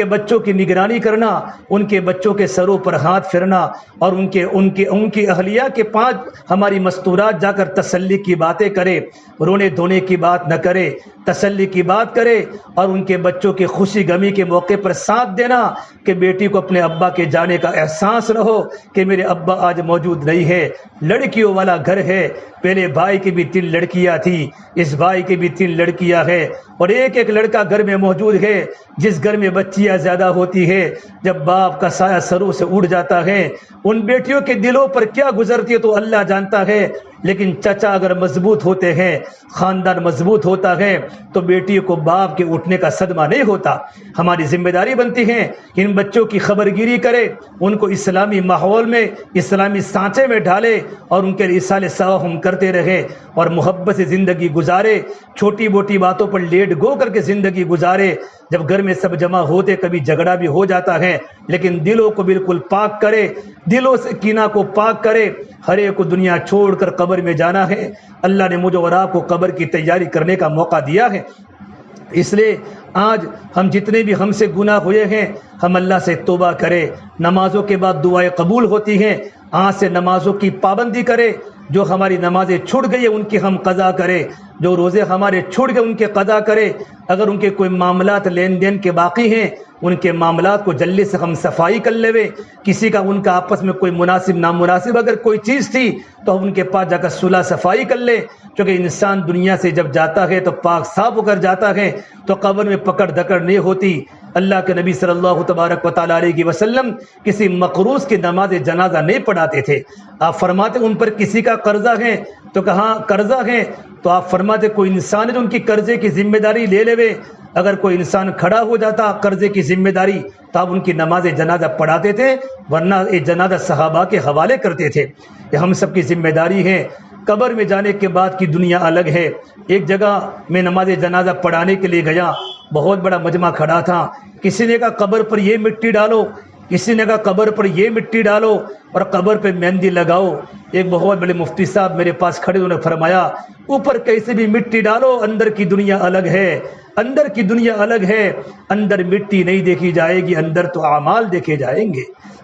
بچوں کی نگرانی کرنا، ان کے بچوں کے سروں پر ہاتھ پھرنا، اور ان کی اہلیہ کے 5 ہماری مستورات جا کر تسلی کی باتیں کرے، رونے دھونے کی بات نہ کرے، تسلی کی بات کرے، اور ان کے بچوں کی خوشی غمی کے موقع پر ساتھ دینا کہ بیٹی کو اپنے ابا کے جانے کا احساس نہ ہو کہ میرے ابا آج موجود نہیں ہے۔ لڑکیوں والا گھر ہے، پہلے بھائی کی بھی 3 لڑکیاں تھی، اس بھائی کی بھی 3 لڑکیاں ہیں، اور ایک لڑکا گھر میں موجود ہے۔ جس گھر میں بچیاں زیادہ ہوتی ہے، جب باپ کا سایہ سروں سے اڑ جاتا ہے، ان بیٹیوں کے دلوں پر کیا گزرتی ہے تو اللہ جانتا ہے۔ لیکن چچا اگر مضبوط ہوتے ہیں، خاندان مضبوط ہوتا ہے، تو بیٹی کو باپ کے اٹھنے کا صدمہ نہیں ہوتا۔ ہماری ذمہ داری بنتی ہے کہ ان بچوں کی خبرگیری کرے، ان کو اسلامی ماحول میں، اسلامی سانچے میں ڈالے، اور ان کے لیے ایصال ثواب ہم کرتے رہے اور محبت سے زندگی گزارے۔ چھوٹی موٹی باتوں پر لیٹ گو کر کے زندگی گزارے۔ جب گھر میں سب جمع ہوتے کبھی جھگڑا بھی ہو جاتا ہے، لیکن دلوں کو بالکل پاک کرے، دلوں سے کینہ کو پاک کرے۔ ہر ایک کو دنیا چھوڑ کر قبر میں جانا ہے۔ اللہ نے مجھے اور آپ کو قبر کی تیاری کرنے کا موقع دیا ہے۔ اس لیے آج ہم جتنے بھی ہم سے گناہ ہوئے ہیں، ہم اللہ سے توبہ کریں۔ نمازوں کے بعد دعائیں قبول ہوتی ہیں، آج سے نمازوں کی پابندی کرے۔ جو ہماری نمازیں چھوٹ گئی ہیں ان کی ہم قضا کریں، جو روزے ہمارے چھوٹ گئے ان کے قضا کریں۔ اگر ان کے کوئی معاملات لین دین کے باقی ہیں، ان کے معاملات کو جلدی سے ہم صفائی کر لیں۔ کسی کا ان کا آپس میں کوئی مناسب نامناسب اگر کوئی چیز تھی تو ہم ان کے پاس جا کر صلح صفائی کر لیں، کیونکہ انسان دنیا سے جب جاتا ہے تو پاک صاف ہو کر جاتا ہے، تو قبر میں پکڑ دکڑ نہیں ہوتی۔ اللہ کے نبی صلی اللہ تبارک و تعالیٰ علیہ وسلم کسی مقروض کی نماز جنازہ نہیں پڑھاتے تھے۔ آپ فرماتے ان پر کسی کا قرضہ ہے تو کہاں قرضہ ہے، تو آپ فرماتے کوئی انسان ہے جو ان کی قرضے کی ذمہ داری لے لے۔ اگر کوئی انسان کھڑا ہو جاتا قرضے کی ذمہ داری تو آپ ان کی نماز جنازہ پڑھاتے تھے، ورنہ یہ جنازہ صحابہ کے حوالے کرتے تھے۔ یہ ہم سب کی ذمہ داری ہے۔ قبر میں جانے کے بعد کی دنیا الگ ہے۔ ایک جگہ میں نماز جنازہ پڑھانے کے لیے گیا، بہت بڑا مجمع کھڑا تھا۔ کسی نے کہا قبر پر یہ مٹی ڈالو، کسی نے کہا قبر پر یہ مٹی ڈالو اور قبر پہ مہندی لگاؤ۔ ایک بہت بڑے مفتی صاحب میرے پاس کھڑے، انہوں نے فرمایا اوپر کیسے بھی مٹی ڈالو، اندر کی دنیا الگ ہے، اندر کی دنیا الگ ہے۔ اندر مٹی نہیں دیکھی جائے گی، اندر تو اعمال دیکھے جائیں گے،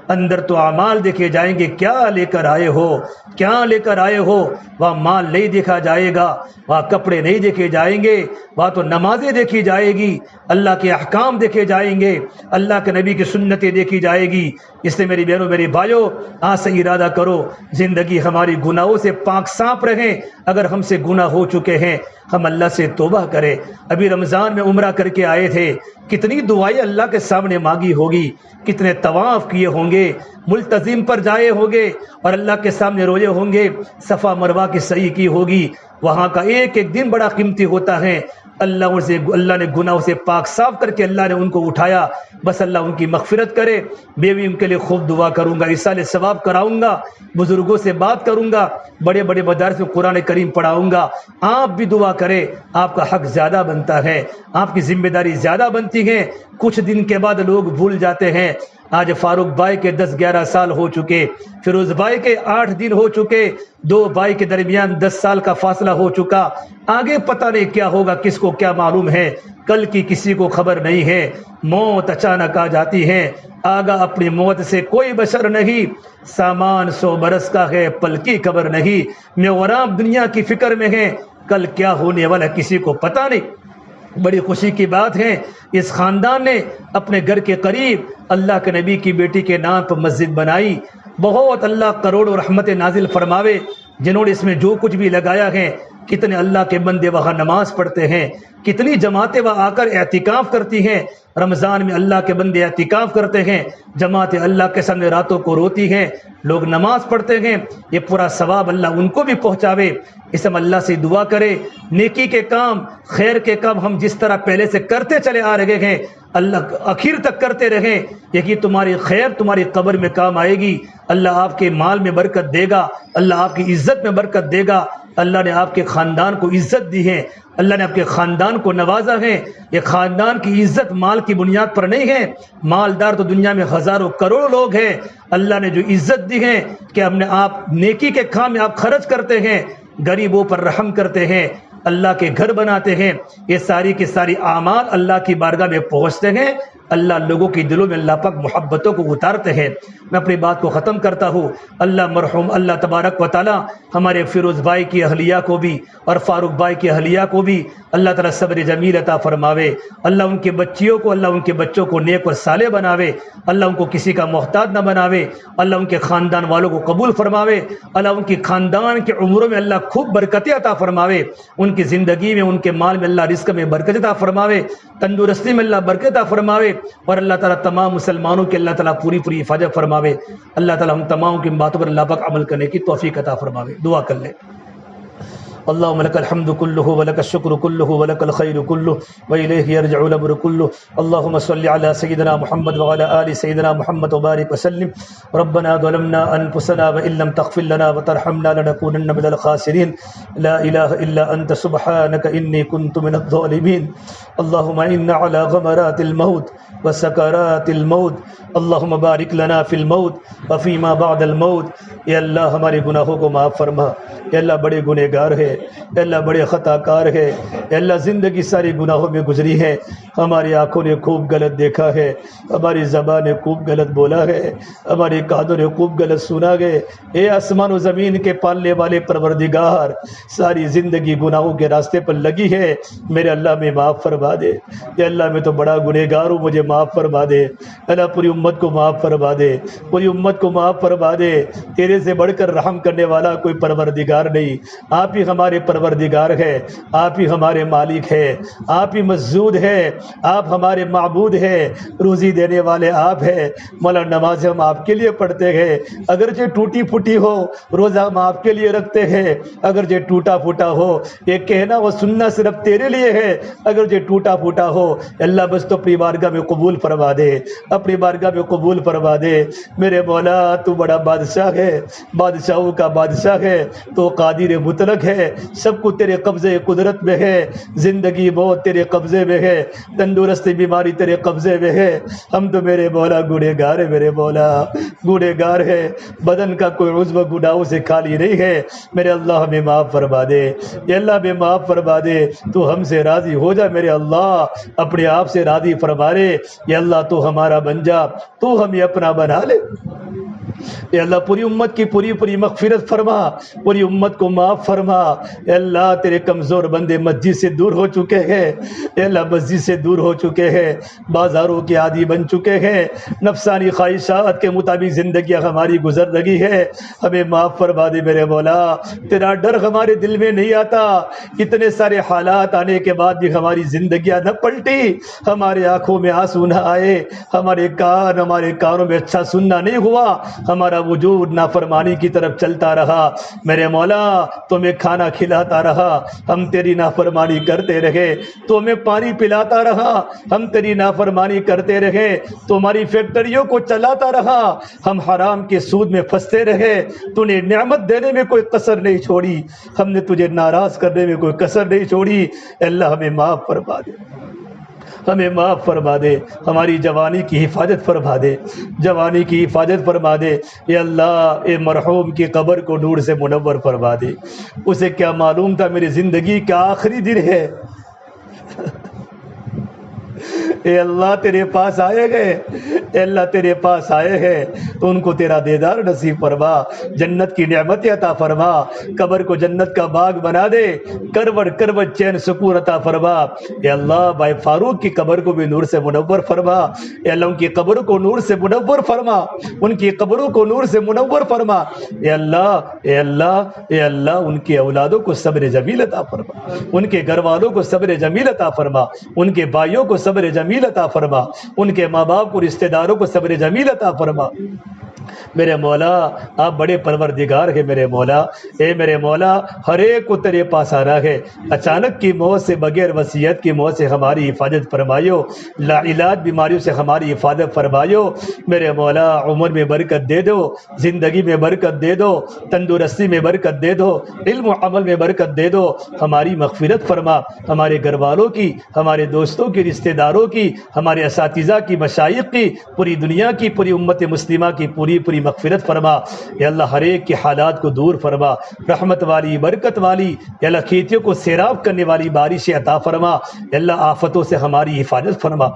اندر تو اعمال دیکھے جائیں گے۔ کیا لے کر آئے ہو، کیا لے کر آئے ہو، وہاں مال نہیں دیکھا جائے گا، وہاں کپڑے نہیں دیکھے جائیں گے، وہاں تو نمازیں دیکھی جائے گی، اللہ کے احکام دیکھے جائیں گے، اللہ کے نبی کی سنتیں دیکھی جائے گی۔ اس لیے میری بہنوں میرے بھائیوں، آج سے ارادہ کرو زندگی ہماری گناہوں سے پاک صاف رہیں۔ اگر ہم سے گناہ ہو چکے ہیں ہم اللہ سے توبہ کریں۔ ابھی رمضان میں عمرہ کر کے آئے تھے، کتنی دعائیں اللہ کے سامنے مانگی ہوگی، کتنے طواف کیے ہوں گے، ملتزم پر جائے ہوں گے اور اللہ کے سامنے روئے ہوں گے، صفا مروہ کی سعی کی ہوگی۔ وہاں کا ایک ایک دن بڑا قیمتی ہوتا ہے۔ اللہ نے گناہوں سے پاک صاف کر کے اللہ نے ان کو اٹھایا۔ بس اللہ ان کی مغفرت کرے۔ بیوی ان کے لیے خوب دعا کروں گا، ایصال ثواب کراؤں گا، بزرگوں سے بات کروں گا، بڑے بڑے مدارس میں قرآن کریم پڑھاؤں گا۔ آپ بھی دعا کریں، آپ کا حق زیادہ بنتا ہے، آپ کی ذمہ داری زیادہ بنتی ہے۔ کچھ دن کے بعد لوگ بھول جاتے ہیں۔ آج فاروق بھائی کے 10-11 سال ہو چکے، فیروز بھائی کے 8 دن ہو چکے، 2 بھائی کے درمیان 10 سال کا فاصلہ ہو چکا۔ آگے پتہ نہیں کیا ہوگا، کس کو کیا معلوم ہے، کل کی کسی کو خبر نہیں ہے۔ موت اچانک آ جاتی ہے، آگاہ اپنی موت سے کوئی بشر نہیں۔ سامان 100 برس کا ہے، پل کی خبر نہیں۔ میں اور آپ دنیا کی فکر میں ہیں، کل کیا ہونے والا کسی کو پتہ نہیں۔ بڑی خوشی کی بات ہے اس خاندان نے اپنے گھر کے قریب اللہ کے نبی کی بیٹی کے نام پر مسجد بنائی. بہت اللہ کروڑوں رحمت نازل فرماوے جنہوں نے اس میں جو کچھ بھی لگایا ہے. کتنے اللہ کے بندے وہاں نماز پڑھتے ہیں, کتنی جماعتیں وہاں آ کر اعتکاف کرتی ہیں. رمضان میں اللہ کے بندے اعتکاف کرتے ہیں, جماعتیں اللہ کے سامنے راتوں کو روتی ہیں, لوگ نماز پڑھتے ہیں. یہ پورا ثواب اللہ ان کو بھی پہنچاوے. اس ہم اللہ سے دعا کرے نیکی کے کام, خیر کے کام ہم جس طرح پہلے سے کرتے چلے آ رہے ہیں اللہ آخر تک کرتے رہیں. یقین تمہاری خیر تمہاری قبر میں کام آئے گی. اللہ آپ کے مال میں برکت دے گا, اللہ آپ کی عزت میں برکت دے گا. اللہ نے آپ کے خاندان کو عزت دی ہے, اللہ نے آپ کے خاندان کو نوازا ہے. یہ خاندان کی عزت مال کی بنیاد پر نہیں ہے. مالدار تو دنیا میں ہزاروں کروڑوں لوگ ہیں. اللہ نے جو عزت دی ہے کہ ہم نے آپ نیکی کے کام میں آپ خرچ کرتے ہیں, غریبوں پر رحم کرتے ہیں, اللہ کے گھر بناتے ہیں. یہ ساری کی ساری اعمال اللہ کی بارگاہ میں پہنچتے ہیں. اللہ لوگوں کی دلوں میں اللہ پاک محبتوں کو اتارتے ہیں. میں اپنی بات کو ختم کرتا ہوں. اللہ مرحوم اللہ تبارک و تعالی ہمارے فیروز بھائی کی اہلیہ کو بھی اور فاروق بھائی کی اہلیہ کو بھی اللہ تعالیٰ صبر جمیل عطا فرماوے. اللہ ان کے بچیوں کو, اللہ ان کے بچوں کو نیک و صالح بناوے. اللہ ان کو کسی کا محتاج نہ بناوے. اللہ ان کے خاندان والوں کو قبول فرماوے. اللہ ان کی خاندان کے عمروں میں اللہ خوب برکتیں عطا فرماوے. ان کی زندگی میں ان کے مال میں اللہ رزق میں برکت عطا فرماوے, تندرستی میں اللہ برکت عطا فرماوے. اور اللہ تعالیٰ تمام مسلمانوں کے اللہ تعالیٰ پوری پوری حفاظت فرماوے. اللہ تعالیٰ ہم تمام کی باتوں پر اللہ پاک عمل کرنے کی توفیق عطا فرماوے. دعا کر لیں. اللهم لك الحمد كله ولك الشكر كله ولك الخير كله وإليه يرجع الأمر كله. اللهم صل على سيدنا محمد وعلى آل سيدنا محمد وبارك وسلم. ربنا ظلمنا أنفسنا وإن لم تغفر لنا وترحمنا لنكونن من الخاسرين. لا إله إلا أنت سبحانك إني كنت من الظالمين. اللهم إنا على غمرات الموت وسكرات الموت. اللهم بارك لنا في الموت وفيما بعد الموت. یا اللہ ہمارے گناہوں کو معاف فرما. یا اللہ بڑے گنہگار ہے, یا اللہ بڑے خطا کار ہے. یا اللہ زندگی ساری گناہوں میں گزری ہے. ہماری آنکھوں نے خوب غلط دیکھا ہے, ہماری زبان نے خوب غلط بولا ہے, ہماری کانوں نے خوب غلط سنا ہے. اے آسمان و زمین کے پالنے والے پروردگار, ساری زندگی گناہوں کے راستے پر لگی ہے, میرے اللہ میں معاف فرما دے. یا اللہ میں تو بڑا گنہگار ہوں, مجھے معاف فرما دے. اللہ پوری امت کو معاف فرما دے, پوری امت کو معاف فرما دے. تیرے سے بڑھ کر رحم کرنے والا کوئی پروردگار نہیں. آپ ہی ہمارے پروردگار ہے, آپ ہی ہمارے مالک ہے, آپ ہی مسجود ہے, آپ ہمارے معبود ہے, روزی دینے والے آپ ہیں. مولا نمازیں ہم آپ کے لیے پڑھتے ہیں, اگرچہ ٹوٹی پھوٹی ہو روزہ ہم آپ کے لیے رکھتے ہیں. اگرچہ ٹوٹا پھوٹا ہو یہ کہنا و سننا صرف تیرے لیے ہے. اگرچہ ٹوٹا پھوٹا ہو اللہ بس تو اپنی بارگاہ میں قبول فرما دے, اپنی بارگاہ میں قبول فرما دے. میرے مولا تو بڑا بادشاہ ہے, بادشاہوں کا بادشاہ ہے, تو قادر مطلق ہے, سب کو تیرے قبضے قدرت میں ہے. زندگی موت تیرے قبضے میں ہے, تندرستی بیماری تیرے قبضے میں ہے. ہم تو میرے مولا گنہگار ہے, میرے مولا گنہگار ہے. بدن کا کوئی عضو گناہوں سے خالی نہیں ہے. میرے اللہ ہمیں معاف فرما دے, یا اللہ ہمیں معاف فرما دے. تو ہم سے راضی ہو جا میرے اللہ, اپنے آپ سے راضی فرما لے. یا اللہ تو ہمارا بن جا, تو ہمیں اپنا بنا لے. اے اللہ پوری امت کی پوری مغفرت فرما, پوری امت کو معاف فرما. اے اللہ تیرے کمزور بندے مسجد سے دور ہو چکے ہیں, اے اللہ مسجد سے دور ہو چکے ہیں, بازاروں کے عادی بن چکے ہیں, نفسانی خواہشات کے مطابق زندگیاں ہماری گزر رہی ہے. ہمیں معاف فرما دے میرے مولا. تیرا ڈر ہمارے دل میں نہیں آتا, اتنے سارے حالات آنے کے بعد بھی ہماری زندگیاں نہ پلٹی, ہمارے آنکھوں میں آنسو نہ آئے, ہمارے کانوں میں اچھا سننا نہیں ہوا, ہمارا وجود نافرمانی کی طرف چلتا رہا. میرے مولا تو ہمیں کھانا کھلاتا رہا, ہم تیری نافرمانی کرتے رہے. تو ہمیں پانی پلاتا رہا, ہم تیری نافرمانی کرتے رہے. تو ہماری فیکٹریوں کو چلاتا رہا, ہم حرام کے سود میں پھنستے رہے. تو نے نعمت دینے میں کوئی کسر نہیں چھوڑی, ہم نے تجھے ناراض کرنے میں کوئی کسر نہیں چھوڑی. اللہ ہمیں معاف فرما دے, ہمیں معاف فرما دے. ہماری جوانی کی حفاظت فرما دے, جوانی کی حفاظت فرما دے. اے اللہ اے مرحوم کی قبر کو نور سے منور فرما دے. اسے کیا معلوم تھا میری زندگی کا آخری دن ہے. اے اللہ تیرے پاس آئے گئے، اے اللہ تیرے پاس آئے ہیں تو ان کو تیرا دیدار نصیب فرما، جنت کی نعمت عطا فرما، قبر کو جنت کا باغ بنا دے، کروٹ کروٹ چین سکون عطا فرما۔ اے اللہ بھائی فاروق کی قبر کو بھی نور سے منور فرما، اے اللہ ان کی قبر کو نور سے منور فرما، ان کی قبروں کو نور سے منور فرما۔ اے اللہ اے اللہ اے اللہ ان کے اولادوں کو صبر جمیل عطا فرما، ان کے گھر والوں کو صبر جمیل عطا فرما، ان کے بھائیوں کو صبر جمیل عطا فرما، ان کے ماں باپ کو رشتہ داروں کو صبر جمیل عطا فرما۔ میرے مولا آپ بڑے پروردگار ہے، میرے مولا اے میرے مولا ہر ایک کو تیرے پاس آ رہا ہے، اچانک کی موت سے بغیر وصیت کی موت سے ہماری حفاظت فرمائیو، لا علاج بیماریوں سے ہماری حفاظت فرمائیو، میرے مولا عمر میں برکت دے دو، زندگی میں برکت دے دو، تندرستی میں برکت دے دو، علم و عمل میں برکت دے دو، ہماری مغفرت فرما، ہمارے گھر والوں کی، ہمارے دوستوں کی، رشتہ داروں کی، ہمارے اساتذہ کی، مشائخ کی، پوری دنیا کی، پوری امت مسلمہ کی پوری مغفرت فرما۔ یا اللہ ہر ایک کے حالات کو دور فرما، رحمت والی برکت والی یا اللہ کھیتیوں کو سیراب کرنے والی بارش عطا فرما، یا اللہ آفتوں سے ہماری حفاظت فرما،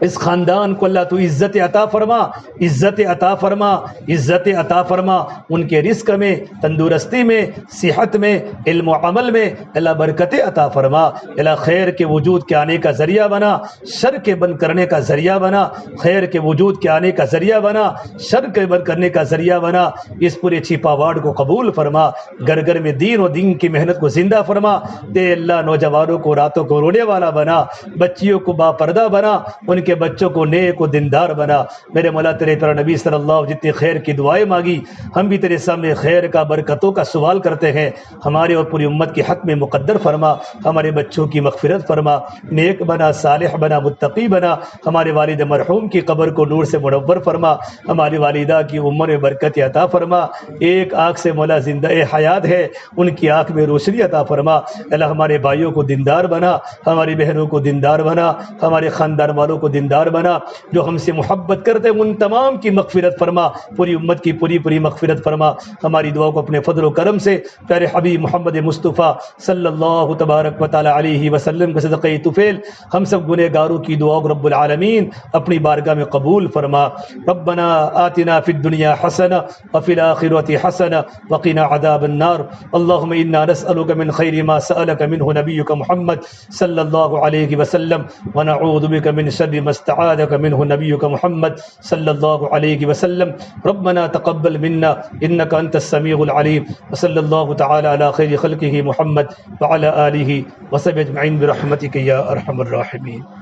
اس خاندان کو اللہ تو عزت عطا فرما، عزت عطا فرما، عزت عطا فرما، ان کے رزق میں، تندرستی میں، صحت میں، علم و عمل میں اللہ برکت عطا فرما، اللہ خیر کے وجود کے آنے کا ذریعہ بنا، شر کے بند کرنے کا ذریعہ بنا، خیر کے وجود کے آنے کا ذریعہ بنا، شر کے بند کرنے کا ذریعہ بنا، اس پورے چھپا وارڈ کو قبول فرما، گھر گھر میں دین و دین کی محنت کو زندہ فرما دے، اللہ نوجوانوں کو راتوں کو رونے والا بنا، بچیوں کو با پردہ بنا، ان کے بچوں کو نیک و دیندار بنا، میرے مولا تیرے پیارے نبی صلی اللہ علیہ وسلم جتنے خیر کی دعائیں مانگی، ہم بھی تیرے سامنے خیر کا برکتوں کا سوال کرتے ہیں، ہمارے اور پوری امت کے حق میں مقدر فرما، ہمارے بچوں کی مغفرت فرما، نیک بنا، صالح بنا، متقی بنا، ہمارے والد مرحوم کی قبر کو نور سے منور فرما، ہماری والدہ کی عمر میں برکت عطا فرما، ایک آنکھ سے مولا زندہ حیات ہے ان کی آنکھ میں روشنی عطا فرما، اللہ ہمارے بھائیوں کو دیندار بنا، ہماری بہنوں کو دیندار بنا، ہمارے خاندان والوں کو دیندار بنا، جو ہم سے محبت کرتے ہیں ان تمام کی مغفرت فرما، پوری امت کی پوری مغفرت فرما، ہماری دعا کو اپنے فضل و کرم سے پیارے حبیب محمد مصطفیٰ صلی اللہ تبارک و تعالی علیہ وسلم کے صدقہ طفیل ہم سب گنہ گاروں کی دعا کو رب العالمین اپنی بارگاہ میں قبول فرما۔ ربنا آتنا فی الدنیا حسنہ وفی الآخرۃ حسنہ وقنا عذاب النار، اللهم انا نسألك من خیر ما سألك منه نبیک محمد صلی اللہ علیہ وسلم ونعوذ بک من شر ما استعاذك منه نبيك محمد صلى الله عليه وسلم، ربنا تقبل منا إنك أنت السميع العليم، وصلى الله تعالى على خير خلقه محمد وعلى آله وصحبه أجمعين برحمتك يا أرحم الراحمين۔